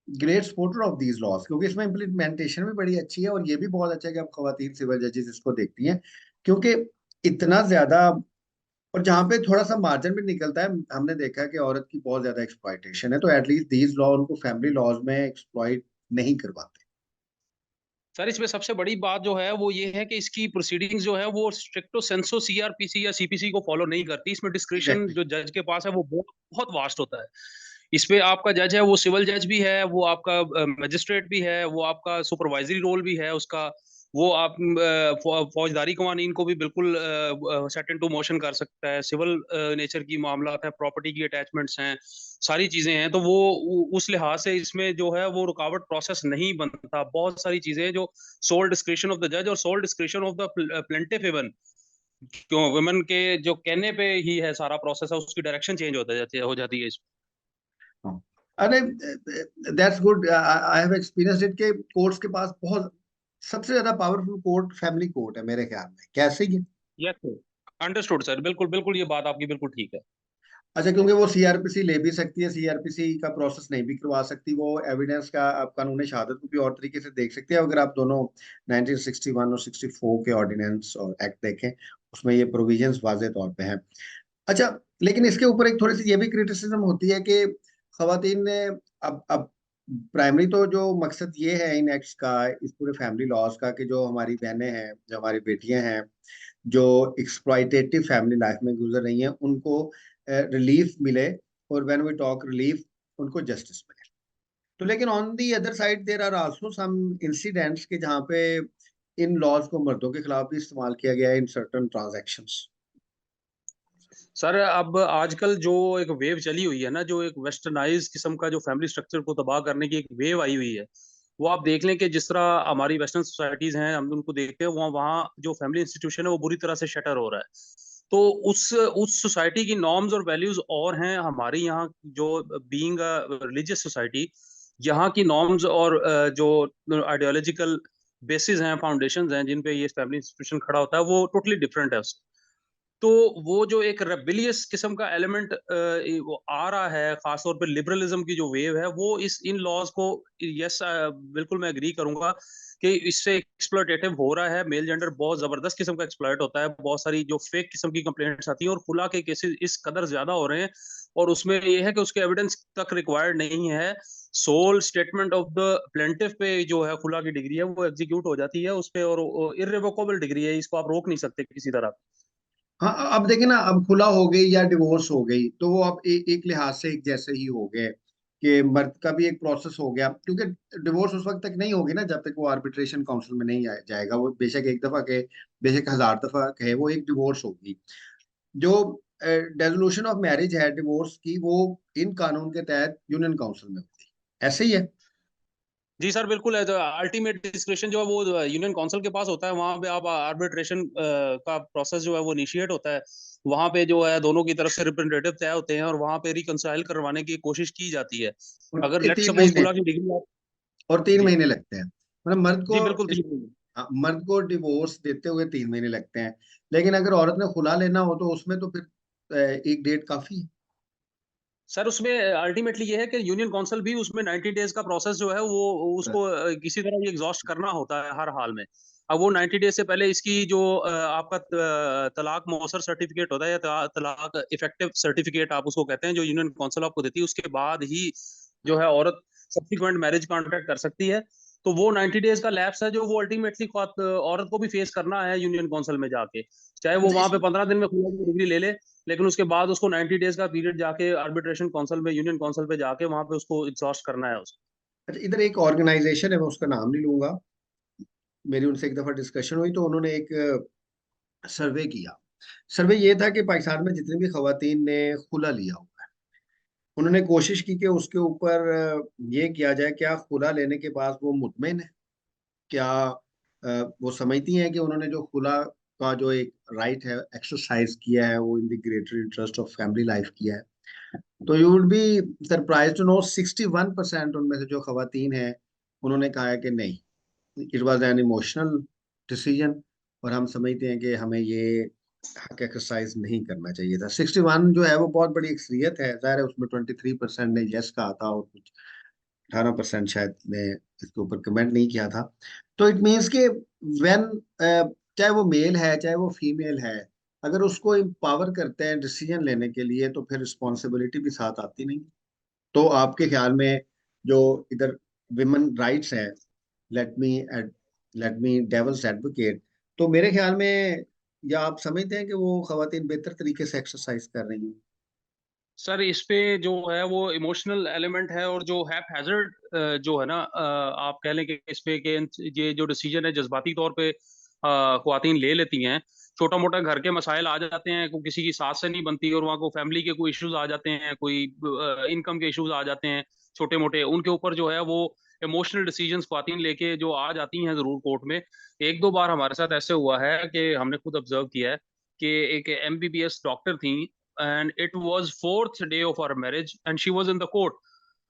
great supporter of these laws, क्योंकि इसमें इम्प्लीमेंटेशन भी बड़ी अच्छी है और ये भी बहुत अच्छा है कि अब खवातीन सिविल जजेस इसको देखती हैं। क्योंकि इतना ज्यादा, और जहाँ पे थोड़ा सा मार्जिन भी निकलता है, हमने देखा है कि औरत की बहुत ज्यादा एक्सप्लॉइटेशन है, तो एटलीस्ट दीज लॉ उनको फैमिली लॉज में एक्सप्लॉइट नहीं करवाते। सर इसमें सबसे बड़ी बात जो है वो ये है कि इसकी प्रोसीडिंग्स जो है वो स्ट्रिक्टो सेंसो सीआरपीसी या सीपीसी को फॉलो नहीं करती। इसमें डिस्क्रिशन एग्जैक्टली। जो जज के पास है वो बहुत बहुत वास्ट होता है। इसमें आपका जज है वो सिविल जज भी है, वो आपका मजिस्ट्रेट भी है, वो आपका सुपरवाइजरी रोल भी है उसका। वो आप फौजदारी कवानीन को भी बिल्कुल सेट इन टू मोशन कर सकता है। सिविल नेचर की मामला है, प्रॉपर्टी की अटैचमेंट्स हैं, सारी चीजें हैं। तो वो उस लिहाज से इसमें जो है वो रुकावट प्रोसेस नहीं बनता। बहुत सारी चीजें जो सोल डिस्क्रिशन ऑफ द जज और sole discretion of the plaintiff even, क्यों वुमेन के जो कहने पे ही है सारा प्रोसेस है, उसकी डायरेक्शन चेंज हो जाती है। हाँ। अरे that's good, I have experience it के कोर्ट्स के पास बहुत सबसे ज्यादा पावरफुल कोर्ट फैमिली कोर्ट है मेरे ख्याल में। कैसे ही? यस सर, अंडरस्टूड सर, बिल्कुल बिल्कुल ये बात आपकी बिल्कुल ठीक है। अच्छा, क्योंकि वो सीआरपीसी ले भी सकती है, सीआरपीसी का प्रोसेस नहीं भी करवा सकती, वो एविडेंस का आप कानून शहादत को भी और तरीके से देख सकते हैं। अगर आप दोनों 1961 और 64 के ऑर्डिनेंस और एक्ट देखें, उसमें ये प्रोविजंस वाजे तौर पे हैं। अच्छा, लेकिन इसके ऊपर एक थोड़ी सी ये भी क्रिटिसिज्म होती है कि खवातीन ने अब प्राइमरी तो जो मकसद ये है इन एक्ट्स का, इस पूरे फैमिली लॉज का, कि जो हमारी बहनें हैं, जो हमारी बेटियां हैं, जो एक्सप्लॉइटेटिव फैमिली लाइफ में गुजर रही हैं, उनको रिलीफ मिले। और व्हेन वी टॉक रिलीफ, उनको जस्टिस मिले। तो लेकिन on the other side there are also some incidents के जहाँ पे इन लॉज को मर्दों के खिलाफ भी इस्तेमाल किया गया है इन सर्टन ट्रांजैक्शंस। सर अब आजकल जो एक वेव चली हुई है ना, जो एक वेस्टर्नाइज किस्म का जो फैमिली स्ट्रक्चर को तबाह करने की एक वेव आई हुई है, वो आप देख लें कि जिस तरह हमारी वेस्टर्न सोसाइटीज हैं, हम उनको देखते हैं, वहाँ वहाँ जो फैमिली इंस्टीट्यूशन है वो बुरी तरह से शटर हो रहा है। तो उस सोसाइटी की नॉर्म्स और वैल्यूज और हैं हमारी यहाँ जो बीइंग रिलीजियस सोसाइटी, यहाँ की नॉर्म्स और जो आइडियोलॉजिकल बेसिस हैं, फाउंडेशंस हैं जिन पे ये फैमिली इंस्टीट्यूशन खड़ा होता है, वो टोटली डिफरेंट है उससे। तो वो जो एक रेबिलियस किस्म का एलिमेंट वो आ रहा है, खासतौर पे लिबरलिज्म की जो वेव है, वो इस इन लॉज को, यस बिल्कुल मैं एग्री करूंगा कि इससे एक्सप्लॉयटेटिव हो रहा है। मेल जेंडर बहुत जबरदस्त किस्म का एक्सप्लॉयट होता है। बहुत सारी जो फेक किस्म की कंप्लेंट्स आती हैं और खुला के केसेस इस कदर ज्यादा हो रहे हैं, और उसमें ये है कि उसके एविडेंस तक रिक्वायर्ड नहीं है। Sole statement of the plaintiff पे जो है खुला की डिग्री है वो एग्जीक्यूट हो जाती है उस पे, और इररिवोकेबल डिग्री है, इसको आप रोक नहीं सकते किसी तरह। हाँ, अब देखिए ना, अब खुला हो गई या डिवोर्स हो गई तो वो अब एक लिहाज से एक जैसे ही हो गए, कि मर्द का भी एक प्रोसेस हो गया, क्योंकि डिवोर्स उस वक्त तक नहीं होगी ना जब तक वो आर्बिट्रेशन काउंसिल में नहीं जाएगा। वो बेशक एक दफा कहे, बेशक 1000 दफा कहे, वो एक डिवोर्स होगी। जो डेसोल्यूशन ऑफ मैरिज है डिवोर्स की, वो इन कानून के तहत यूनियन काउंसिल में होती है, ऐसे ही है। जी सर बिल्कुल है। तो अल्टीमेट डिस्क्रिप्शन जो है वो यूनियन काउंसिल के पास होता है। वहां पे आप आर्बिट्रेशन का प्रोसेस जो है वो इनिशिएट होता है। वहां पे जो है दोनों की तरफ से रिप्रेजेंटेटिव तय होते हैं और वहां पे रिकंसाइल करवाने की कोशिश की जाती है। और अगर ये लेट तीन सपोज महीने खुला की डिग्री आप। और तीन जी महीने लगते हैं, मतलब जी बिल्कुल तीन। हाँ, मर्द को डिवोर्स देते हुए 3 महीने लगते हैं। लेकिन अगर औरत ने खुला लेना हो तो उसमें तो फिर एक डेट काफी है। सर उसमें अल्टीमेटली ये है कि यूनियन काउंसिल भी उसमें 90 डेज का प्रोसेस जो है वो उसको किसी तरह ये एग्जॉस्ट करना होता है हर हाल में। अब वो 90 डेज से पहले इसकी जो आपका तलाक मौसर सर्टिफिकेट होता है या तलाक इफेक्टिव सर्टिफिकेट आप उसको कहते हैं, जो यूनियन काउंसिल आपको देती है, उसके बाद ही जो है औरत सब्सिक्वेंट मैरिज कॉन्ट्रैक्ट कर सकती है। तो वो 90 डेज का लैप्स है जो वो अल्टीमेटली औरत को भी फेस करना है यूनियन काउंसिल में जाके। चाहे वो अच्छा वहां पे 15 दिन में खुला की डिग्री ले ले, लेकिन उसके बाद उसको 90 डेज का पीरियड जाके आर्बिट्रेशन काउंसिल में यूनियन काउंसिल पे जाके वहां पे उसको एग्जॉस्ट करना है उसको। इधर एक ऑर्गेनाइजेशन है, मैं उसका नाम नहीं लूंगा, मेरी उनसे एक दफा डिस्कशन हुई तो उन्होंने एक सर्वे किया। सर्वे ये था कि पाकिस्तान में जितनी भी खवातीन ने खुला लिया हुआ है, उन्होंने कोशिश की कि उसके ऊपर ये किया जाए, क्या खुला लेने के बाद वो मुतमईन है, क्या वो समझती हैं कि उन्होंने जो खुला का जो एक राइट है एक्सरसाइज किया है, वो in the greater interest of family life किया है। तो you would be surprise to know 61% उनमें से जो खवातीन हैं उन्होंने कहा है कि नहीं, it was an emotional decision, और हम समझते हैं कि हमें ये हक एक्सरसाइज नहीं करना चाहिए था। 61 जो है वो बहुत बड़ी अक्सरियत है, जाहिर है उसमें 23% ने यस कहा था और कुछ 18% शायद ने इसके ऊपर कमेंट नहीं किया था। तो इट मीन्स कि व्हेन, चाहे वो मेल है चाहे वो फीमेल है, अगर उसको एम्पावर करते हैं डिसीजन लेने के लिए तो फिर रिस्पॉन्सिबिलिटी भी साथ आती नहीं। तो आपके ख्याल में जो इधर विमेन राइट्स है, let me let me dwells advocate, तो मेरे ख्याल में, या आप समझते हैं कि वो खवातीन बेहतर तरीके से एक्सरसाइज कर रही हैं? सर इस पे जो है वो इमोशनल एलिमेंट है और जो हैजर्ड जो है ना, आप कह लें कि इस पे कि ये जो डिसीजन है जज्बाती तौर पे खुवातीन ले लेती हैं। छोटा मोटा घर के मसाइल आ जाते हैं, कोई किसी की साथ से नहीं बनती और वहाँ को फैमिली के कोई इश्यूज आ जाते हैं, कोई इनकम के इश्यूज आ जाते हैं छोटे मोटे, उनके ऊपर जो है वो इमोशनल डिसीजंस खुवातीन लेके जो आ जाती हैं जरूर कोर्ट में। एक दो बार हमारे साथ ऐसे हुआ है कि हमने खुद ऑब्जर्व किया है कि एक एमबीबीएस डॉक्टर थी and it was fourth day of our marriage and she was in the court.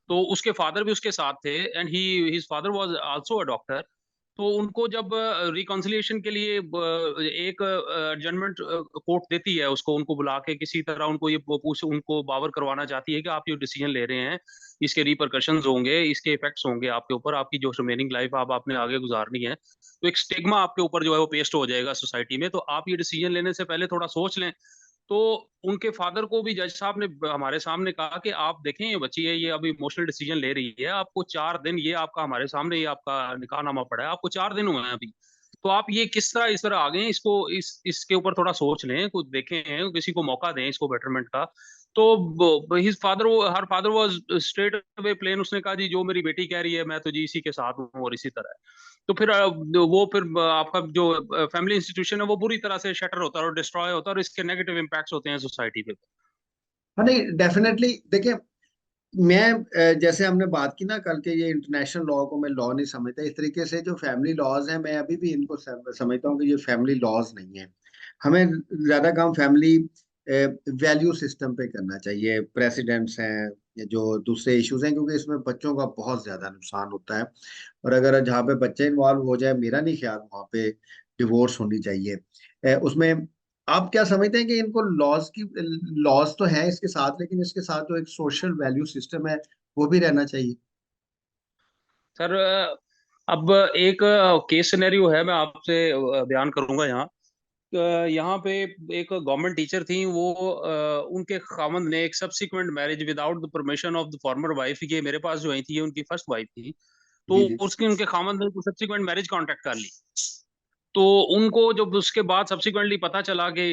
तो उसके फादर भी उसके साथ थे and he his father was also a doctor. तो उनको जब रिकॉन्सिलिएशन के लिए एक एडजमेंट कोर्ट देती है उसको, उनको बुला के किसी तरह उनको ये पूछ उनको बावर करवाना चाहती है कि आप ये डिसीजन ले रहे हैं, इसके रिपरकशंस होंगे, इसके इफेक्ट्स होंगे आपके ऊपर, आपकी जो रिमेनिंग लाइफ आप आपने आगे गुजारनी है, तो एक स्टिग्मा आपके ऊपर जो है वो पेस्ट हो जाएगा सोसाइटी में, तो आप ये डिसीजन लेने से पहले थोड़ा सोच लें। तो उनके फादर को भी जज साहब ने हमारे सामने कहा कि आप देखें ये बच्ची है, ये अभी इमोशनल डिसीजन ले रही है, आपको 4 दिन, ये आपका हमारे सामने ये आपका निकाहनामा पड़ा है, आपको 4 दिन हुए हैं अभी, तो आप ये किस तरह इस तरह आ गए हैं, इसको इसके ऊपर थोड़ा सोच लें, कुछ देखें, किसी को मौका दें इसको बेटरमेंट का। तो his father her father was straight away plain, उसने कहा जी जो मेरी बेटी कह रही है मैं तो जी इसी के साथ हूँ और इसी तरह है। तो फिर वो फिर आपका जो फैमिली इंस्टीट्यूशन है वो पूरी तरह से शटर होता है और डिस्ट्रॉय होता है और इसके नेगेटिव इम्पैक्ट्स होते हैं सोसाइटी पे। हाँ, नहीं, डेफिनेटली देखिए, मैं जैसे हमने बात की ना कल के, ये इंटरनेशनल लॉ को मैं लॉ नहीं समझता, इस तरीके से जो फैमिली लॉज हैं मैं अभी भी इनको समझता हूँ कि ये फैमिली लॉज नहीं है। हमें ज्यादा काम फैमिली वैल्यू सिस्टम पे करना चाहिए। प्रेसिडेंट्स हैं या जो दूसरे इश्यूज हैं, क्योंकि इसमें बच्चों का बहुत ज्यादा नुकसान होता है, और अगर जहाँ पे बच्चे इन्वॉल्व हो जाए, मेरा नहीं ख्याल वहाँ पे डिवोर्स होनी चाहिए। उसमें आप क्या समझते हैं कि इनको लॉज तो है इसके साथ, लेकिन इसके साथ जो एक सोशल वैल्यू सिस्टम है वो भी रहना चाहिए? सर अब एक केस सिनेरियो है, मैं आपसे बयान करूंगा यहाँ। यहाँ पे एक गवर्नमेंट टीचर थी, वो उनके खामंद ने एक subsequent marriage without the permission of the former wife, ये मेरे पास जो आई थी ये उनकी फर्स्ट वाइफ थी, तो जी जी। उसकी उनके खामंद ने सब्सिक्वेंट मैरिज कॉन्ट्रैक्ट कर ली। तो उनको जब उसके बाद सब्सिक्वेंटली पता चला कि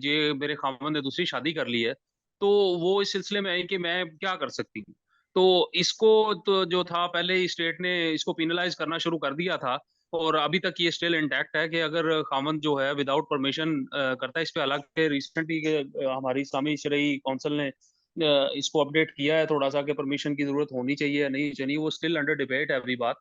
ये मेरे खामन ने दूसरी शादी कर ली है, तो वो इस सिलसिले में आई कि मैं क्या कर सकती हूँ। तो इसको तो जो था पहले स्टेट ने इसको पिनलाइज करना शुरू कर दिया था, और अभी तक ये स्टिल इंटैक्ट है कि अगर खामन जो है विदाउट परमिशन करता है इस पे। हालांकि रिसेंटली हमारी इस्लामी शरई काउंसिल ने इसको अपडेट किया है थोड़ा सा कि परमिशन की जरूरत होनी चाहिए या नहीं चाहिए, वो स्टिल अंडर डिबेट है अभी बात।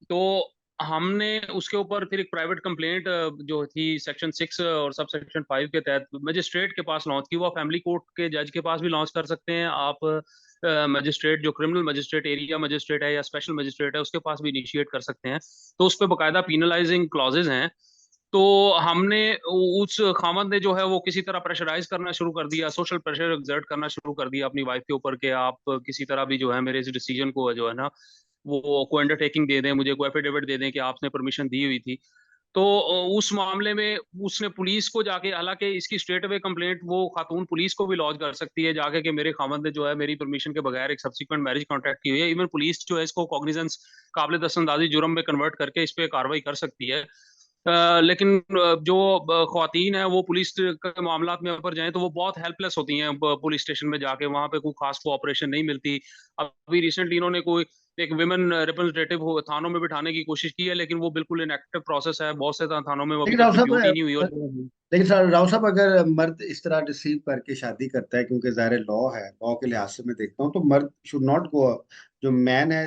तो हमने उसके ऊपर फिर एक प्राइवेट कंप्लेंट जो थी सेक्शन 6 और सब सेक्शन 5 के तहत मजिस्ट्रेट के पास लॉन्च की। वो फैमिली कोर्ट के जज के पास भी लॉन्च कर सकते हैं आप, मजिस्ट्रेट जो क्रिमिनल मजिस्ट्रेट, एरिया मजिस्ट्रेट है या स्पेशल मजिस्ट्रेट है, उसके पास भी इनिशिएट कर सकते हैं। तो उस पर बाकायदा पीनलाइजिंग क्लॉजेज हैं। तो हमने उस खामद ने जो है वो किसी तरह प्रेशराइज करना शुरू कर दिया, सोशल प्रेशर एक्सर्ट करना शुरू कर दिया अपनी वाइफ के ऊपर कि आप किसी तरह भी जो है मेरे इस डिसीजन को जो है ना वो को अंडरटेकिंग दे दें, मुझे कोई एफिडेविट दे दें कि आपने परमिशन दी हुई थी। तो उस मामले में उसने पुलिस को जाके, हालांकि इसकी स्ट्रेट अवे कंप्लेंट वो खातून पुलिस को भी लॉन्च कर सकती है जाके कि मेरे खामद ने जो है मेरी परमिशन के बगैर एक सब्सिक्वेंट मैरिज कॉन्ट्रैक्ट की हुई है। इवन पुलिस जो है इसको कॉग्निजेंस काबिल दस्तंदाजी जुर्म में कन्वर्ट करके इस पे कार्रवाई कर सकती है। लेकिन जो ख्वातीन है वो पुलिस के मामला में ऊपर जाएं तो वो बहुत हेल्पलेस होती हैं पुलिस स्टेशन में जाके, वहां पे कोई खास कोऑपरेशन नहीं मिलती। अभी रिसेंटली इन्होंने कोई एक विमेन रिप्रेजेंटेटिव थानों में बिठाने की कोशिश की है, लेकिन वो बिल्कुल इनएक्टिव प्रोसेस है, बहुत से थानों में अभी लेकिन तक राव साहब, ड्यूटी नहीं हुई। और राव साहब, अगर मर्द इस तरह रिसीव करके शादी करता है, क्योंकि ज़ाहिर लॉ है, लॉ के लिहाज से मैं देखता हूँ, तो मर्द शुड नॉट गो, जो मैन है,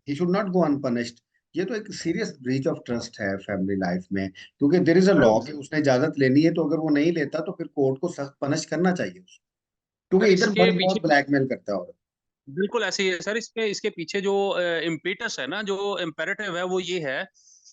ही शुड नॉट गो अनपनिश्ड। ये तो एक सीरियस ब्रीच ऑफ ट्रस्ट है फैमिली लाइफ में, क्योंकि देयर इज अ लॉ कि उसने इजाजत लेनी है, तो अगर वो नहीं लेता तो फिर कोर्ट को सख्त पनिश करना चाहिए उसको, सर क्योंकि इधर इसके मर्द पीछे बहुत ब्लैकमेल करता है। और बिल्कुल ऐसे ही है सर। इसके पीछे जो इम्पेटस है ना, जो इम्पेरेटिव है, वो ये है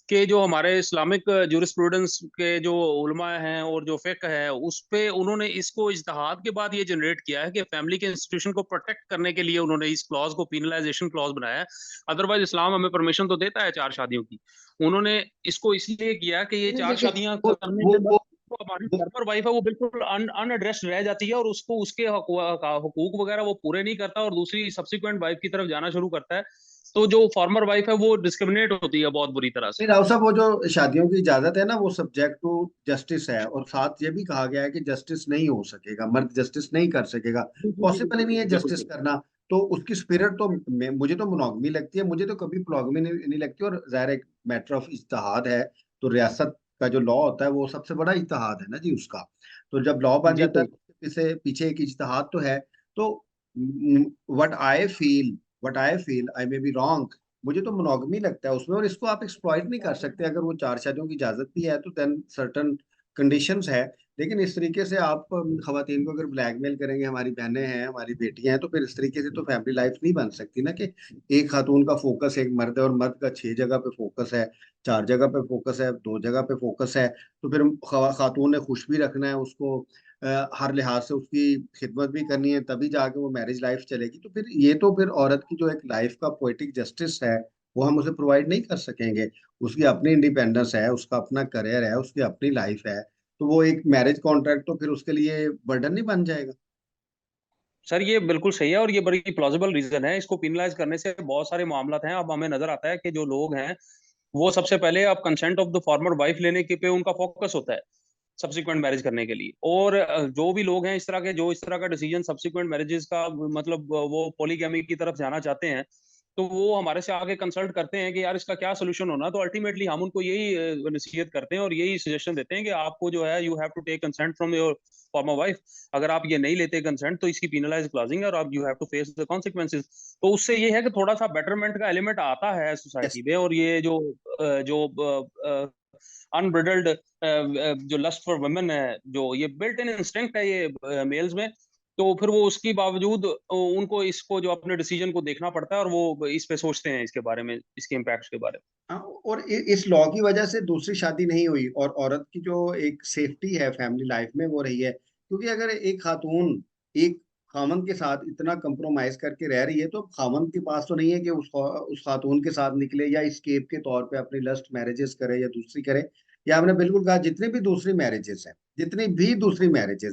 कि जो हमारे इस्लामिक जूरिस्प्रूडेंस के जो उलमा हैं और जो फिक्र है उस पे उन्होंने इसको इज्तिहाद के बाद ये जनरेट किया है कि फैमिली के इंस्टीट्यूशन को प्रोटेक्ट करने के लिए उन्होंने इस क्लॉज को पीनलाइजेशन क्लॉज बनाया है। अदरवाइज इस्लाम हमें परमिशन तो देता है 4 शादियों की। उन्होंने इसको इसलिए किया कि ये नहीं, 4 लेकिन शादियां वो करने वो के बाद वो, तो हमारी वो फॉर्मर वाइफ है वो बिल्कुल अनएड्रेस्ड रह जाती है, और उसको उसके हुकूक वगैरह वो पूरे नहीं करता और दूसरी सब्सिक्वेंट वाइफ की तरफ जाना शुरू करता है। तो जो फॉर्मर वाइफ है वो डिस्क्रिमिनेट होती है बहुत बुरी तरह से। नहीं, राव साहब, वो जो शादियों की इजाजत है ना, वो सब्जेक्ट टू जस्टिस है, और साथ ये भी कहा गया है कि जस्टिस नहीं हो सकेगा, मर्द जस्टिस नहीं कर सकेगा, पॉसिबल ही नहीं है बिल्कुल जस्टिस सही। करना। तो उसकी स्पिरिट तो मुझे तो मोनोगमी लगती है, मुझे तो कभी प्रोगमी नहीं लगती। और जाहिर एक मैटर ऑफ इज्तिहाद है, तो रियासत का जो लॉ होता है वो सबसे बड़ा इज्तिहाद है ना जी उसका। तो जब लॉ बन जी जाता है तो तो उसके पीछे पीछे एक इज्तिहाद तो है। तो what I feel I may be wrong, मुझे तो मोनोगमी लगता है उसमें, और इसको आप एक्सप्लॉइट नहीं कर सकते। अगर वो 4 शादियों की इजाजत भी है तो देन सर्टन कंडीशंस है। लेकिन इस तरीके से आप खवातीन को अगर ब्लैकमेल करेंगे, हमारी बहनें हैं, हमारी बेटियां हैं, तो फिर इस तरीके से तो फैमिली लाइफ नहीं बन सकती ना, कि एक खातून का फोकस एक मर्द है और मर्द का 6 जगह पे फोकस है, 4 जगह पे फोकस है, 2 जगह पे फोकस है। तो फिर खातून ने खुश भी रखना है उसको, हर लिहाज से उसकी खिदमत भी करनी है, तभी जाके वो मैरिज लाइफ चलेगी। तो फिर ये तो फिर औरत की जो एक लाइफ का पोएटिक जस्टिस है, वो हम उसे प्रोवाइड नहीं कर सकेंगे। उसकी अपनी इंडिपेंडेंस है, उसका अपना करियर है, उसकी अपनी लाइफ है। तो वो एक मैरिज कॉन्ट्रैक्ट तो फिर उसके लिए बर्डन नहीं बन जाएगा? सर ये बिल्कुल सही है और ये बड़ी प्लॉजिबल रीजन है। इसको पिनलाइज करने से बहुत सारे मामला हैं। अब हमें नजर आता है कि जो लोग हैं वो सबसे पहले अब consent of the former wife लेने के पे उनका फोकस होता है सब्सिक्वेंट मैरिज करने के लिए। और जो भी लोग हैं इस तरह के, जो इस तरह का डिसीजन सब्सिक्वेंट मैरिजेस का मतलब वो पॉलीगैमी की तरफ जाना चाहते हैं, तो वो हमारे से आगे कंसल्ट करते हैं कि यार इसका क्या सोल्यूशन होना। तो अल्टीमेटली हम उनको यही नसीहत करते हैं और यही सजेशन देते हैं कि आपको जो है you have to take consent from your former wife. अगर आप ये नहीं लेते कंसेंट तो इसकी पीनलाइज क्लॉजिंग है और आप you have to face the consequences. तो उससे ये है कि थोड़ा सा बेटरमेंट का एलिमेंट आता है यस। सोसाइटी में। और ये जो जो अनब्रिडल्ड जो लस्ट फॉर वुमेन है, जो ये बिल्ट इन इंस्टिंक्ट है ये मेल्स में, तो फिर वो उसके बावजूद उनको इसको जो अपने डिसीजन को देखना पड़ता है और वो इस पे सोचते हैं इसके बारे में, इसके इम्पैक्ट के बारे हाँ, और इस लॉ की वजह से दूसरी शादी नहीं हुई, और औरत की जो एक सेफ्टी है फैमिली लाइफ में वो रही है। क्योंकि अगर एक खातून एक खामन के साथ इतना कंप्रोमाइज करके रह रही है, तो खामन के पास तो नहीं है कि उस खातून के साथ निकले या स्केप के तौर पे अपनी लस्ट मैरिजेस करे या दूसरी करे। या हमने बिल्कुल कहा, जितनी भी दूसरी मैरिजेस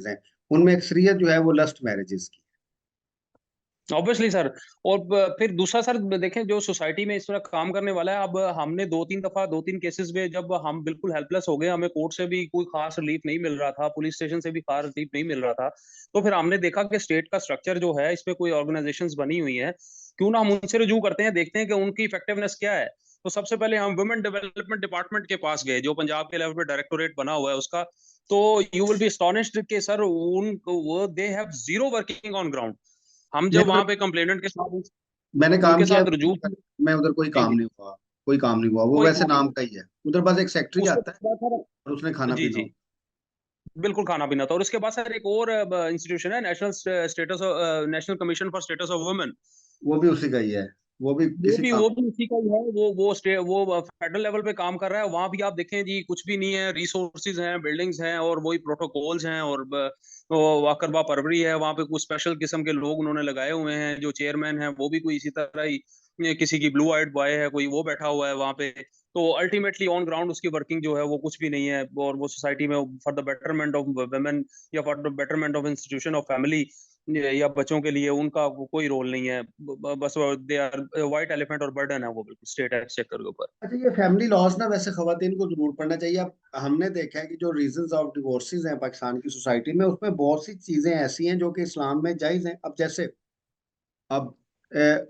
हैं, उनमें अक्सरियत जो है वो लस्ट मैरिजेस की। Obviously sir. और फिर दूसरा सर देखें, जो सोसाइटी में इस तरह काम करने वाला है, अब हमने दो तीन केसेस में जब हम बिल्कुल हेल्पलेस हो गए, हमें कोर्ट से भी कोई खास रिलीफ नहीं मिल रहा था, पुलिस स्टेशन से भी खास रिलीफ नहीं मिल रहा था, तो फिर हमने देखा कि स्टेट का स्ट्रक्चर जो है, इसमें कोई ऑर्गेनाइजेशंस बनी हुई है, क्यों ना हम उनसे रुजू करते हैं, देखते हैं कि उनकी इफेक्टिवनेस क्या है। तो सबसे पहले हम वुमेन डेवलपमेंट डिपार्टमेंट के पास गए, जो पंजाब के लेवल पे डायरेक्टोरेट बना हुआ है उसका। तो यू विल बी एस्टोनिश्ड कि सर उन वो they have zero working on ground. हम मैं जब वहां पे कंप्लेनेंट के साथ मैंने काम उनके किया, साथ रुजू मैं उधर कोई जी काम जी, नहीं हुआ, कोई काम नहीं हुआ, वो कोई वैसे काम नहीं नाम हुआ। का ही है। उधर बस एक सेक्रेटरी उसके आता है बाद सर और उसने खाना जी पीना जी, होता बिल्कुल खाना पीना था। और उसके बाद सर एक और इंस्टीट्यूशन है, national commission for status of women. है, वो भी उसी का ही है, वो भी किसी काम। वो भी उसी का ही है। वो फेडरल लेवल पे काम कर रहा है। वहां भी आप देखें जी, कुछ भी नहीं है, रिसोर्सेज हैं, बिल्डिंग्स हैं, और वही प्रोटोकॉल्स हैं, और वाकरबा परवरी है। वहां पे कुछ स्पेशल किस्म के लोग उन्होंने लगाए हुए हैं। जो चेयरमैन है वो भी कोई इसी तरह ही, ये किसी की ब्लू आइड बॉय है, कोई वो बैठा हुआ है वहां पे। तो अल्टीमेटली ऑन ग्राउंड उसकी वर्किंग जो है वो कुछ भी नहीं है। और वो सोसाइटी में for the betterment of women या for the betterment of institution of family या बच्चों के लिए उनका कोई रोल नहीं है। बस दे आर व्हाइट एलिफेंट और बर्डन है वो, बिल्कुल स्टेट एक्सचेकर के ऊपर। अच्छा, ये फैमिली लॉज ना वैसे खवातीन को जरूर पढ़ना चाहिए। अब हमने देखा है कि जो रीजंस ऑफ डिवोर्सेज हैं पाकिस्तान की सोसाइटी में, उसमें बहुत सी चीजें ऐसी हैं जो कि इस्लाम में जायज हैं। अब जैसे अब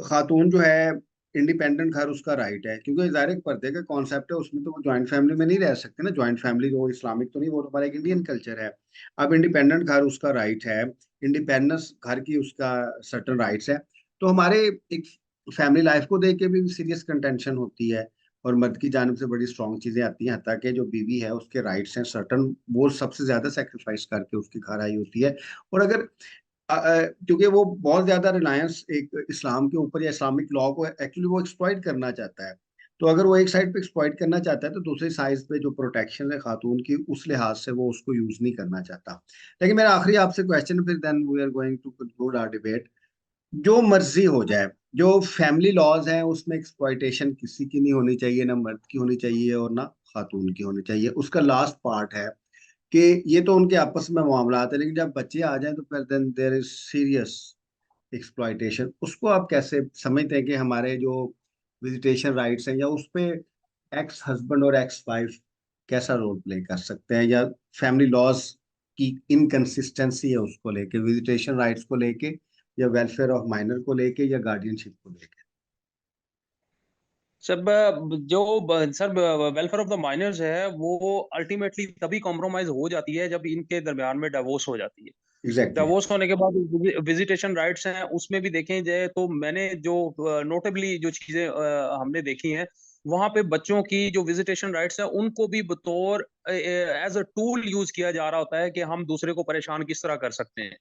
खातून जो है, इंडिपेंडेंट घर उसका राइट है, क्योंकि ज़ाहिर है पर्दे का कॉन्सेप्ट है, उसमें तो वो जॉइंट फैमिली में नहीं रह सकते ना। जॉइंट फैमिली जो इस्लामिक तो नहीं, वो तो हमारा एक इंडियन कल्चर है। अब इंडिपेंडेंट घर उसका राइट है, इंडिपेंडेंस घर की उसका सर्टन राइट्स है। तो हमारे एक फैमिली लाइफ को देख के भी सीरियस कंटेंशन होती है, और मर्द की जानिब से बड़ी स्ट्रॉन्ग चीजें आती हैं, हत्ता कि जो बीवी है उसके राइट्स हैं सर्टन, वो सबसे ज्यादा सेक्रीफाइस करके उसके घर आई होती है। और अगर क्योंकि वो बहुत ज्यादा रिलायंस एक इस्लाम के ऊपर या इस्लामिक लॉ को एक्चुअली वो एक्सप्लॉइट करना चाहता है। तो अगर वो एक साइड पे एक्सप्लॉइट करना चाहता है, तो दूसरी साइड पे जो प्रोटेक्शन है खातून की, उस लिहाज से वो उसको यूज नहीं करना चाहता। लेकिन मेरा आखिरी आपसे क्वेश्चन, फिर then we are going to conclude our debate. जो मर्जी हो जाए, जो फैमिली लॉज हैं उसमें एक्सप्लॉइटेशन किसी की नहीं होनी चाहिए, ना मर्द की होनी चाहिए और ना खातून की होनी चाहिए। उसका लास्ट पार्ट है कि ये तो उनके आपस में मामलात है, लेकिन जब बच्चे आ जाएं तो फिर then there is serious exploitation. उसको आप कैसे समझते हैं कि हमारे जो विजिटेशन राइट्स हैं, या उस पे एक्स हस्बैंड और एक्स वाइफ कैसा रोल प्ले कर सकते हैं, या फैमिली लॉज की इनकंसिस्टेंसी है उसको लेके, विजिटेशन राइट्स को लेके, या वेलफेयर ऑफ माइनर को लेके, या गार्डियनशिप को लेके? Sir sir welfare of the minors है, वो अल्टीमेटली तभी कॉम्प्रोमाइज हो जाती है जब इनके दरमियान में डिवोर्स हो जाती है। एग्जैक्टली। डिवोर्स होने के बाद विजिटेशन राइट्स हैं, उसमें भी देखें जाए तो मैंने जो नोटेबली जो चीजें हमने देखी हैं, वहां पे बच्चों की जो विजिटेशन राइट्स हैं उनको भी बतौर एज अ टूल यूज किया जा रहा होता है कि हम दूसरे को परेशान किस तरह कर सकते हैं।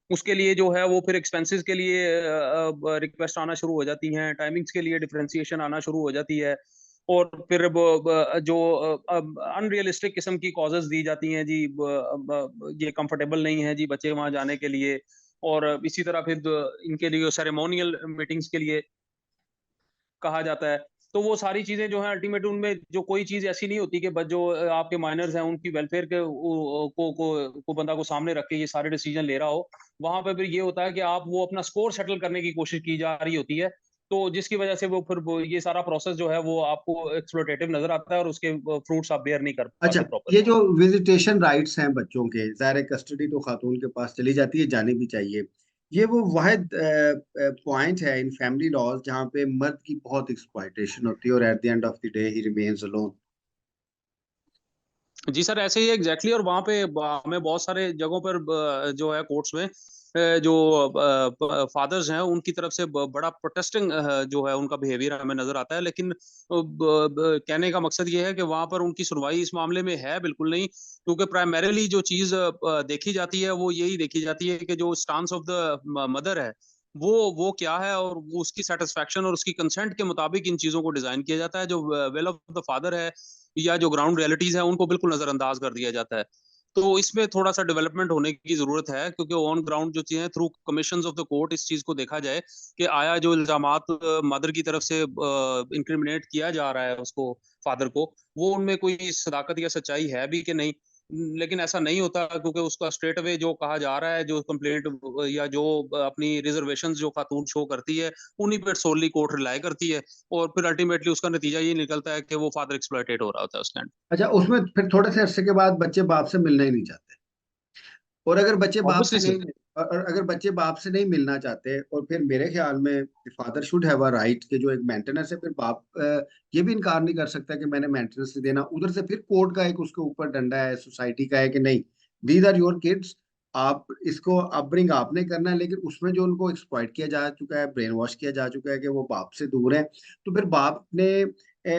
उसके लिए जो है वो फिर एक्सपेंसेस के लिए रिक्वेस्ट आना शुरू हो जाती हैं, टाइमिंग्स के लिए डिफरेंशिएशन आना शुरू हो जाती है। और फिर जो अनरियलिस्टिक किस्म की कॉजेज दी जाती हैं जी, ये कंफर्टेबल नहीं है जी बच्चे वहां जाने के लिए। और इसी तरह फिर इनके लिए सेरेमोनियल मीटिंग्स के लिए कहा जाता है। तो वो सारी चीजें जो है अल्टीमेट, उनमें जो कोई चीज ऐसी नहीं होती कि जो आपके माइनर्स हैं उनकी वेलफेयर के को बंदा को सामने रख के ये सारे डिसीजन ले रहा हो। वहां पे फिर ये होता है कि आप वो अपना स्कोर सेटल करने की कोशिश की जा रही होती है। तो जिसकी वजह से वो ये सारा प्रोसेस जो है वो आपको एक्सप्लोटेटिव नजर आता है, और उसके फ्रूट्स आप बेयर नहीं कर अच्छा, पाते ये प्रॉपरली। जो विजिटेशन राइट्स हैं बच्चों के, ज़ाहिर कस्टडी तो खातून के पास चली जाती है, जानी भी चाहिए। ये वो वाहिद पॉइंट है इन फैमिली लॉज जहाँ पे मर्द की बहुत एक्सप्लॉइटेशन होती है, और at the end of the day he remains alone. जी सर, ऐसे ही एग्जैक्टली। और वहाँ पे हमें बहुत सारे जगहों पर जो है कोर्ट्स में जो फादर्स हैं उनकी तरफ से बड़ा प्रोटेस्टिंग जो है उनका बिहेवियर हमें नजर आता है। लेकिन कहने का मकसद ये है कि वहाँ पर उनकी सुनवाई इस मामले में है बिल्कुल नहीं, क्योंकि प्राइमरीली जो चीज देखी जाती है वो यही देखी जाती है कि जो स्टांस ऑफ द मदर है वो क्या है, और वो उसकी सेटिस्फेक्शन और उसकी कंसेंट के मुताबिक इन चीजों को डिजाइन किया जाता है। जो वेल ऑफ द फादर है या जो ग्राउंड रियलिटीज है उनको बिल्कुल नजरअंदाज कर दिया जाता है। तो इसमें थोड़ा सा डेवलपमेंट होने की जरूरत है, क्योंकि ऑन ग्राउंड जो चीजें through commissions of the court इस चीज को देखा जाए कि आया जो इल्जामात मदर की तरफ से इंक्रिमिनेट किया जा रहा है उसको, फादर को, वो उनमें कोई सदाकत या सच्चाई है भी कि नहीं। लेकिन ऐसा नहीं होता, क्योंकि उसका स्ट्रेट अवे जो कहा जा रहा है, जो कंप्लेंट या जो अपनी रिजर्वेशंस जो खातून शो करती है, उन्हीं पर सोलली कोर्ट रिलाई करती है, और फिर अल्टीमेटली उसका नतीजा ये निकलता है कि वो फादर एक्सप्लॉइटेड हो रहा होता है उसके end। अच्छा, उसमें फिर थोड़े से अरसे के बाद बच्चे बाप से मिलना ही नहीं चाहते। और अगर बच्चे बाप से ऑब्वियसली नहीं, सर। और अगर बच्चे बाप से नहीं मिलना चाहते, और फिर मेरे ख्याल में father should have a right कि जो एक मेंटेनेंस है, फिर बाप ये भी इनकार नहीं कर सकता कि मैंने मेंटेनेंस नहीं देना। उधर से फिर कोर्ट का एक उसके ऊपर डंडा है, सोसाइटी का है कि नहीं, दीज आर योर किड्स, आप इसको अपब्रिंग आपने करना है। लेकिन उसमें जो उनको एक्सप्लॉइट किया जा चुका है, ब्रेन वॉश किया जा चुका है कि वो बाप से दूर है, तो फिर बाप ने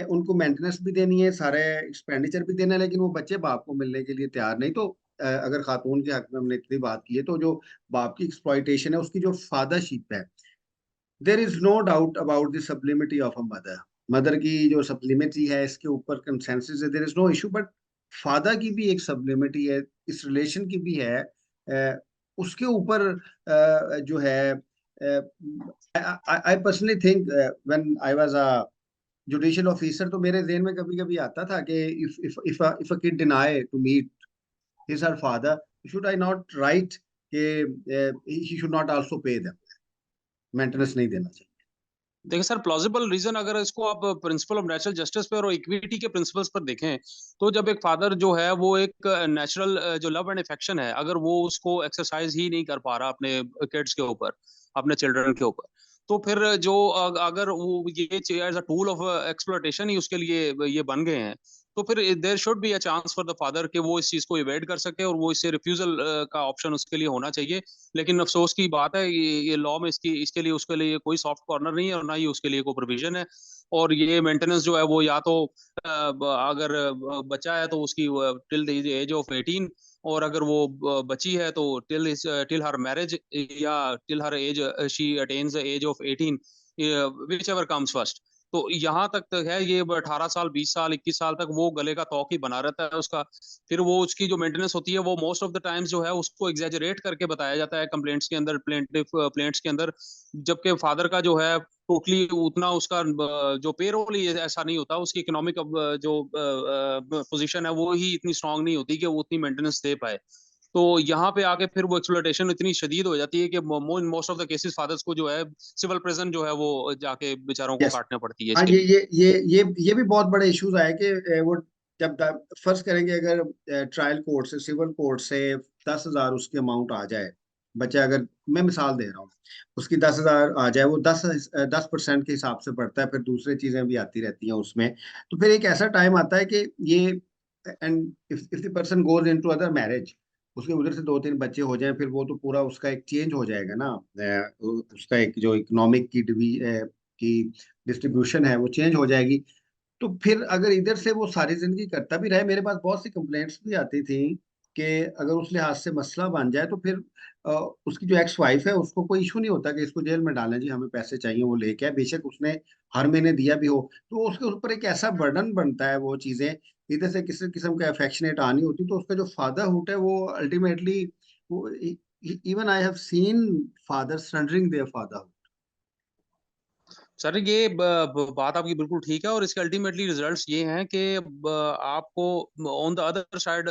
उनको मेंटेनेंस भी देनी है, सारे एक्सपेंडिचर भी देना है, लेकिन वो बच्चे बाप को मिलने के लिए तैयार नहीं। तो अगर खातून के हक में हमने इतनी बात की है, तो जो बाप की एक्सप्लॉइटेशन है, उसकी जो फादरशिप है, there is no doubt about the sublimity of a mother. Mother की जो सब्लिमिटी है, इसके ऊपर कंसेंसस है, there is no issue. But father की भी एक सब्लिमिटी है, इस रिलेशन की भी है। उसके ऊपर जो है, I personally think when I was a judicial officer, तो मेरे ज़हन में कभी कभी आता था कि if a kid deny to meet his her father, should I not write कि he should not also pay them, maintenance नहीं देना चाहिए। देखिए सर, प्लॉजिबल रीजन अगर इसको आप प्रिंसिपल ऑफ नेचुरल जस्टिस पे और इक्विटी के प्रिंसिपल्स पर देखें, तो जब एक फादर जो है वो एक नेचुरल जो लव एंड अफेक्शन है, अगर वो उसको एक्सरसाइज ही नहीं कर पा रहा अपने किड्स के ऊपर, अपने चिल्ड्रन के ऊपर, तो फिर जो अगर वो ये as a tool of exploitation ही उसके लिए ये बन गए हैं, तो फिर there should be a chance for the father कि वो इस चीज को इवेड कर सके, और वो इससे रिफ्यूजल का ऑप्शन उसके लिए होना चाहिए। लेकिन अफसोस की बात है, ये लॉ में इसकी इसके लिए उसके लिए कोई सॉफ्ट कॉर्नर नहीं है, और ना ही उसके लिए कोई प्रोविजन है। और ये मेंटेनेंस जो है वो या तो अगर बच्चा है तो उसकी टिल द एज ऑफ 18, और अगर वो बची है तो टिल हर मैरिज, या till her age she attains the age of 18, whichever comes first. तो यहाँ तक है, ये 18 साल, 20 साल, 21 साल तक वो गले का तौक ही बना रहता है उसका। फिर वो उसकी जो मेंटेनेंस होती है, वो मोस्ट ऑफ द टाइम्स जो है उसको एग्जैजरेट करके बताया जाता है कंप्लेंट्स के अंदर, प्लेंट्स के अंदर, जबकि फादर का जो है टोटली उतना उसका जो पेरोल ही ऐसा नहीं होता, उसकी इकोनॉमिक जो पोजीशन है वो ही इतनी स्ट्रांग नहीं होती कि वो उतनी मेंटेनेंस दे पाए। तो यहाँ पे आके फिर वो एक्सप्लॉयटेशन इतनी शदीद हो जाती है कि most of the cases fathers को जो है सिविल प्रेजन जो है वो जाके बेचारों को यस। काटने पड़ती है हाँ, इसके ये लिए। ये ये ये ये भी बहुत बड़े इश्यूज आए कि वो जब फर्ज करेंगे, अगर ट्रायल कोर्ट से, सिविल कोर्ट से 10,000 उसकी अमाउंट आ जाए, बच्चा, अगर मैं मिसाल दे रहा हूँ, उसकी 10,000 आ जाए, वो 10% के हिसाब से पड़ता है, फिर दूसरी चीजें भी आती रहती हैं उसमें। तो फिर एक ऐसा टाइम आता है कि ये, and if the person goes into other marriage, उसके उधर से 2-3 बच्चे हो जाएं, फिर वो तो पूरा उसका एक चेंज हो जाएगा ना। उसका एक जो इकोनॉमिक की डिस्ट्रीब्यूशन है, वो चेंज हो जाएगी। तो फिर अगर इधर से वो सारी जिंदगी करता भी रहे, मेरे पास बहुत सी कंप्लेंट्स भी आती थी कि अगर उस लिहाज से मसला बन जाए, तो फिर अ, उसकी जो एक्स वाइफ है, उसको कोई इशू नहीं होता कि इसको जेल में डालें, जी हमें पैसे चाहिए, वो लेके आए, बेशक उसने हर महीने दिया भी हो। तो उसके ऊपर एक ऐसा बर्डन बनता है, वो चीजें इधर से किसी किस्म का अफेक्शनेट आनी होती, तो उसका जो फादरहुड है वो अल्टीमेटली, वो, even I have seen father surrendering their fatherhood. Sir, ये बात आपकी बिल्कुल ठीक है, और इसके अल्टीमेटली रिजल्ट्स ये हैं कि आपको on the other side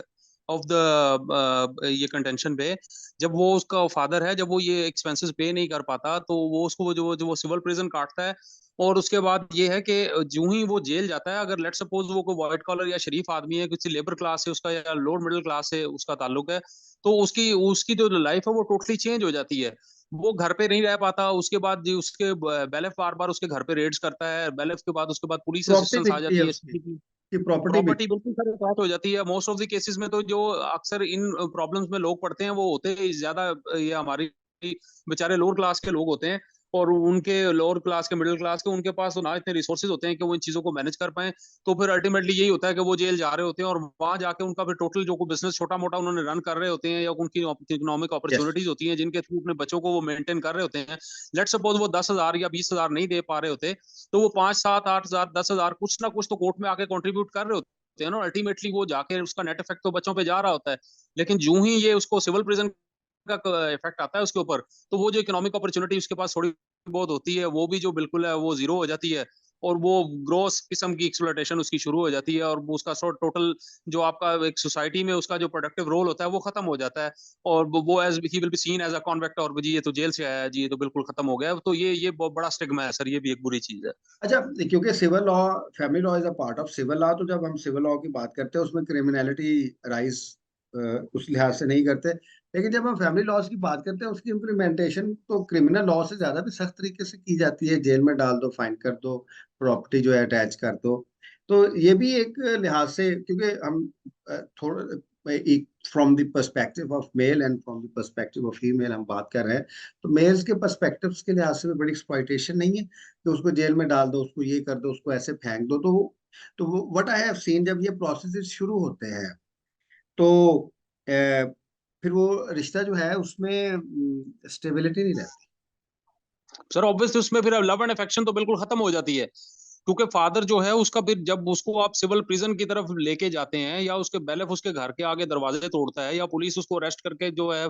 of the ये कंटेंशन पे, जब वो उसका फादर है, जब वो ये एक्सपेंसेस पे नहीं कर पाता, तो वो उसको जो वो सिविल प्रिजन काटता है। और उसके बाद ये है कि जो ही वो जेल जाता है, अगर लेट सपोज वो कोई व्हाइट कॉलर या शरीफ आदमी है, किसी लेबर क्लास से उसका या लोअर मिडिल क्लास से उसका ताल्लुक है, तो उसकी उसकी जो लाइफ है वो टोटली चेंज हो जाती है। वो घर पे नहीं रह पाता, उसके बाद जी उसके बेलफ बार बार उसके घर पे रेड्स करता है, बेलफ के बाद उसके बाद पुलिस प्रॉपर्टी असिस्टेंस आ बिकती है जाती है, उसकी, सीसीटीवी, की प्रॉपर्टी प्रॉपर्टी बिकती बिल्कुल सर काट हो जाती है। मोस्ट ऑफ द केसेस में तो जो अक्सर इन प्रॉब्लम्स में लोग पड़ते हैं, वो होते हैं ज्यादा ये हमारी बेचारे लोअर क्लास के लोग होते हैं, और उनके लोअर क्लास के, मिडिल क्लास के, उनके पास तो ना इतने रिसोर्सेज होते हैं कि वो इन चीजों को मैनेज कर पाए। तो फिर अल्टीमेटली यही होता है कि वो जेल जा रहे होते हैं, और वहां जाके उनका फिर टोटल जो बिजनेस छोटा मोटा उन्होंने रन कर रहे होते हैं, या उनकी इकोनॉमिक है। यस। अपॉर्चुनिटीज होती हैं जिनके थ्रू अपने बच्चों को वो मेंटेन कर रहे होते हैं। लेट सपोज वो 10,000 या 20,000 नहीं दे पा रहे होते, तो वो 5, 7, 8,000, 10,000 कुछ ना कुछ तो कोर्ट में आके कॉन्ट्रीब्यूट कर रहे होते हैं ना। अल्टीमेटली वो जाके उसका नेट इफेक्ट तो बच्चों पे जा रहा होता है। लेकिन जो ही ये उसको सिविल प्रिजन का इफेक्ट आता है उसके ऊपर, तो वो जो इकोनॉमिक अपॉर्चुनिटी उसके पास थोड़ी बहुत होती है, वो भी जो बिल्कुल है वो जीरो हो जाती है। और वो ग्रोस किस्म की एक्सप्लॉयटेशन उसकी शुरू हो जाती है, और वो उसका टोटल जो आपका एक सोसाइटी में उसका जो प्रोडक्टिव रोल होता है वो खत्म हो जाता है, और वो as he will be seen as a convict, और जी ये तो जेल से आया है, जी ये तो बिल्कुल खत्म हो गया। तो ये बहुत बड़ा स्टिग्मा है सर, ये भी एक बुरी चीज है। अच्छा, क्योंकि civil law, family law is a part of civil law, तो जब हम सिविल लॉ की बात करते हैं उसमें क्रिमिनलिटी राइज उस लिहाज से नहीं करते, लेकिन जब हम फैमिली लॉज की बात करते हैं उसकी इम्प्लीमेंटेशन तो क्रिमिनल लॉ से ज्यादा भी सख्त तरीके से की जाती है। जेल में डाल दो, फाइन कर दो, प्रॉपर्टी जो है अटैच कर दो। तो ये भी एक लिहाज से, क्योंकि हम थोड़ा एक from the perspective of male and from the perspective of female हम बात कर रहे हैं, तो मेल्स के पर्सपेक्टिव्स के लिहाज से भी बड़ी एक्सप्लॉयटेशन नहीं है कि उसको जेल में डाल दो, उसको ये कर दो, उसको ऐसे फेंक दो। तो व्हाट आई हैव सीन, जब ये प्रोसेस शुरू होते हैं तो फिर वो रिश्ता जो है उसमें स्टेबिलिटी नहीं रहती। सर ऑब्वियसली उसमें फिर लव एंड अफेक्शन तो बिल्कुल खत्म हो जाती है, क्योंकि फादर जो है उसका फिर जब उसको आप सिविल प्रिजन की तरफ लेके जाते हैं, या उसके बैलेफ उसके घर के आगे दरवाजे तोड़ता है, या पुलिस उसको अरेस्ट करके जो है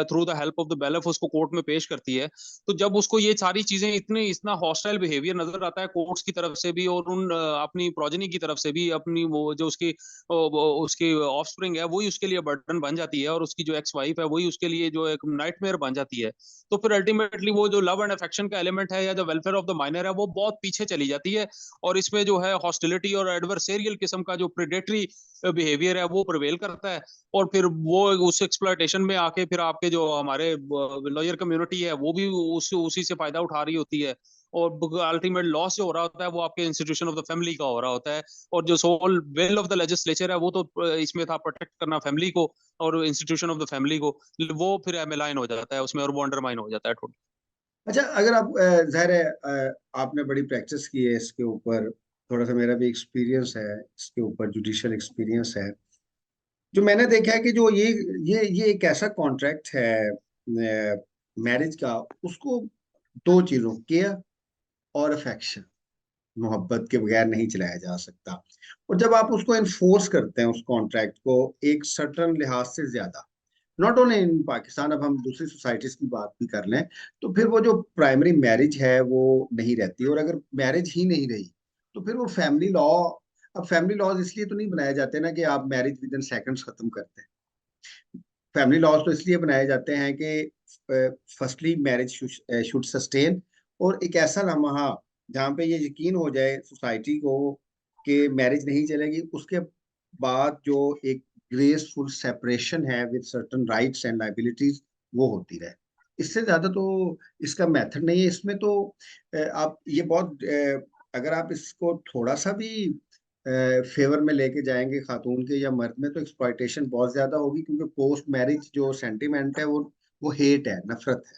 through the help of the bailiff उसको कोर्ट में पेश करती है, तो जब उसको ये सारी चीजें इतना हॉस्टाइल बिहेवियर नजर आता है कोर्ट्स की तरफ से भी, और उन अपनी प्रोजनी की तरफ से भी, अपनी वो जो उसकी ऑफस्प्रिंग है वही उसके लिए बर्डन बन जाती है, और उसकी जो एक्स वाइफ है वही उसके लिए जो एक नाइटमेयर बन जाती है। तो फिर अल्टीमेटली वो जो लव एंड अफेक्शन का एलिमेंट है, या जो वेलफेयर ऑफ द माइनर है, वो बहुत पीछे चली जाती है, और इसमें जो है हॉस्टिलिटी और एडवर्सेरियल किस्म का जो प्रेडेटरी बिहेवियर है वो प्रिवेल करता है, और फिर वो उस एक्सप्लॉयटेशन में आके फिर आपके जो हमारे लॉयर कम्युनिटी है वो भी उसी से फायदा उठा रही होती है, और अल्टीमेट लॉस जो हो रहा होता है वो आपके इंस्टीट्यूशन ऑफ द फैमिली का हो रहा होता है, और जो sole will of the legislature है वो तो इसमें था प्रोटेक्ट करना फैमिली को और इंस्टीट्यूशन ऑफ द फैमिली को, वो फिर एमेलाइन हो जाता है उसमें, और वो अंडरमाइन हो जाता है टोटल। अच्छा, अगर आप जाहिर है आपने बड़ी प्रैक्टिस की है इसके ऊपर, थोड़ा सा मेरा भी एक्सपीरियंस है इसके ऊपर, जुडिशियल एक्सपीरियंस है। जो मैंने देखा है कि जो ये एक ऐसा कॉन्ट्रैक्ट है मैरिज का, उसको दो चीजों, केयर और अफेक्शन, मोहब्बत के बगैर नहीं चलाया जा सकता। और जब आप उसको इन्फोर्स करते हैं उस कॉन्ट्रैक्ट को एक सर्टन लिहाज से ज्यादा, नॉट ओनली इन पाकिस्तान, अब हम दूसरी सोसाइटीज की बात भी कर लें, तो फिर वो जो प्राइमरी मैरिज है वो नहीं रहती। और अगर मैरिज ही नहीं रही तो फिर वो फैमिली लॉ, अब फैमिली लॉज इसलिए तो नहीं बनाए जाते ना कि आप मैरिज विद इन सेकंड्स खत्म करते हैं। फैमिली लॉज तो इसलिए बनाए जाते हैं कि फर्स्टली मैरिज शुड सस्टेन, और एक ऐसा लम्हा जहाँ पे ये यकीन हो जाए सोसाइटी को कि मैरिज नहीं चलेगी, उसके बाद जो एक ग्रेसफुल सेपरेशन है with certain rights and liabilities, वो होती रहे। इससे ज्यादा तो इसका मेथड नहीं है। इसमें तो आप ये बहुत अगर आप इसको थोड़ा सा भी फेवर में लेके जाएंगे खातून के या मर्द में, तो एक्सप्लॉयटेशन बहुत ज्यादा होगी, क्योंकि पोस्ट मैरिज जो सेंटिमेंट है वो हेट है, नफरत है।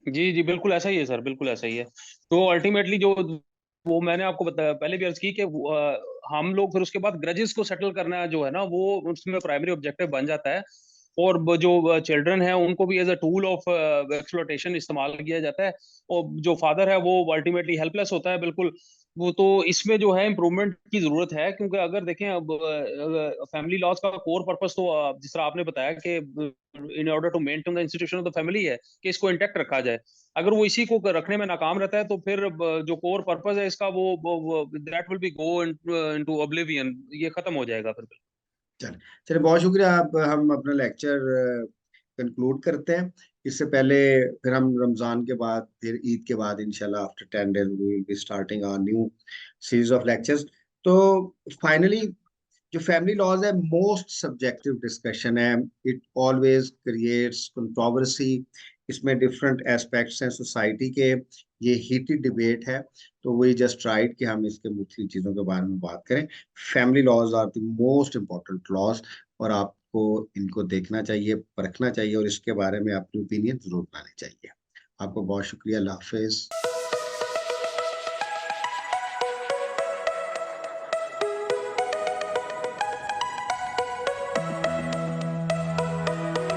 जी जी बिल्कुल ऐसा ही है सर, बिल्कुल ऐसा ही है। तो अल्टीमेटली जो वो मैंने आपको बताया पहले भी अर्ज की कि हम लोग फिर उसके बाद ग्रजेस को सेटल करना जो है ना वो उसमें प्राइमरी ऑब्जेक्टिव बन जाता है, और जो चिल्ड्रन है उनको भी as a tool of exploitation इस्तेमाल किया जाता है, और जो फादर है वो अल्टीमेटली हेल्पलेस होता है बिल्कुल। वो तो इसमें जो है इम्प्रूवमेंट की जरूरत है, क्योंकि अगर देखें अब फैमिली लॉज का कोर पर्पस तो जिस तरह आपने बताया कि in order to maintain the institution of the family है कि इसको इंटैक्ट रखा जाए। अगर वो इसी को रखने में नाकाम रहता है तो फिर जो कोर पर्पस है इसका वो that will be go into oblivion, ये खत्म हो जाएगा फिर। चल चलिए, बहुत शुक्रिया। आप हम अपना लेक्चर कंक्लूड करते हैं। इससे पहले फिर हम रमजान के बाद, फिर ईद के बाद इंशाल्लाह after 10 days we will be starting our new series of lectures. तो फाइनली जो फैमिली लॉज है मोस्ट सब्जेक्टिव डिस्कशन है, इट ऑलवेज क्रिएट्स कंट्रोवर्सी। इसमें डिफरेंट एस्पेक्ट्स हैं सोसाइटी के, ये हीटेड डिबेट है। तो वी जस्ट राइट कि हम इसके मुख्य चीज़ों के बारे में बात करें। Family laws are the most important laws, और आपको इनको देखना चाहिए, परखना चाहिए, और इसके बारे में अपनी ओपिनियन जरूर बनानी चाहिए। आपको बहुत शुक्रिया। अल्लाह हाफिज।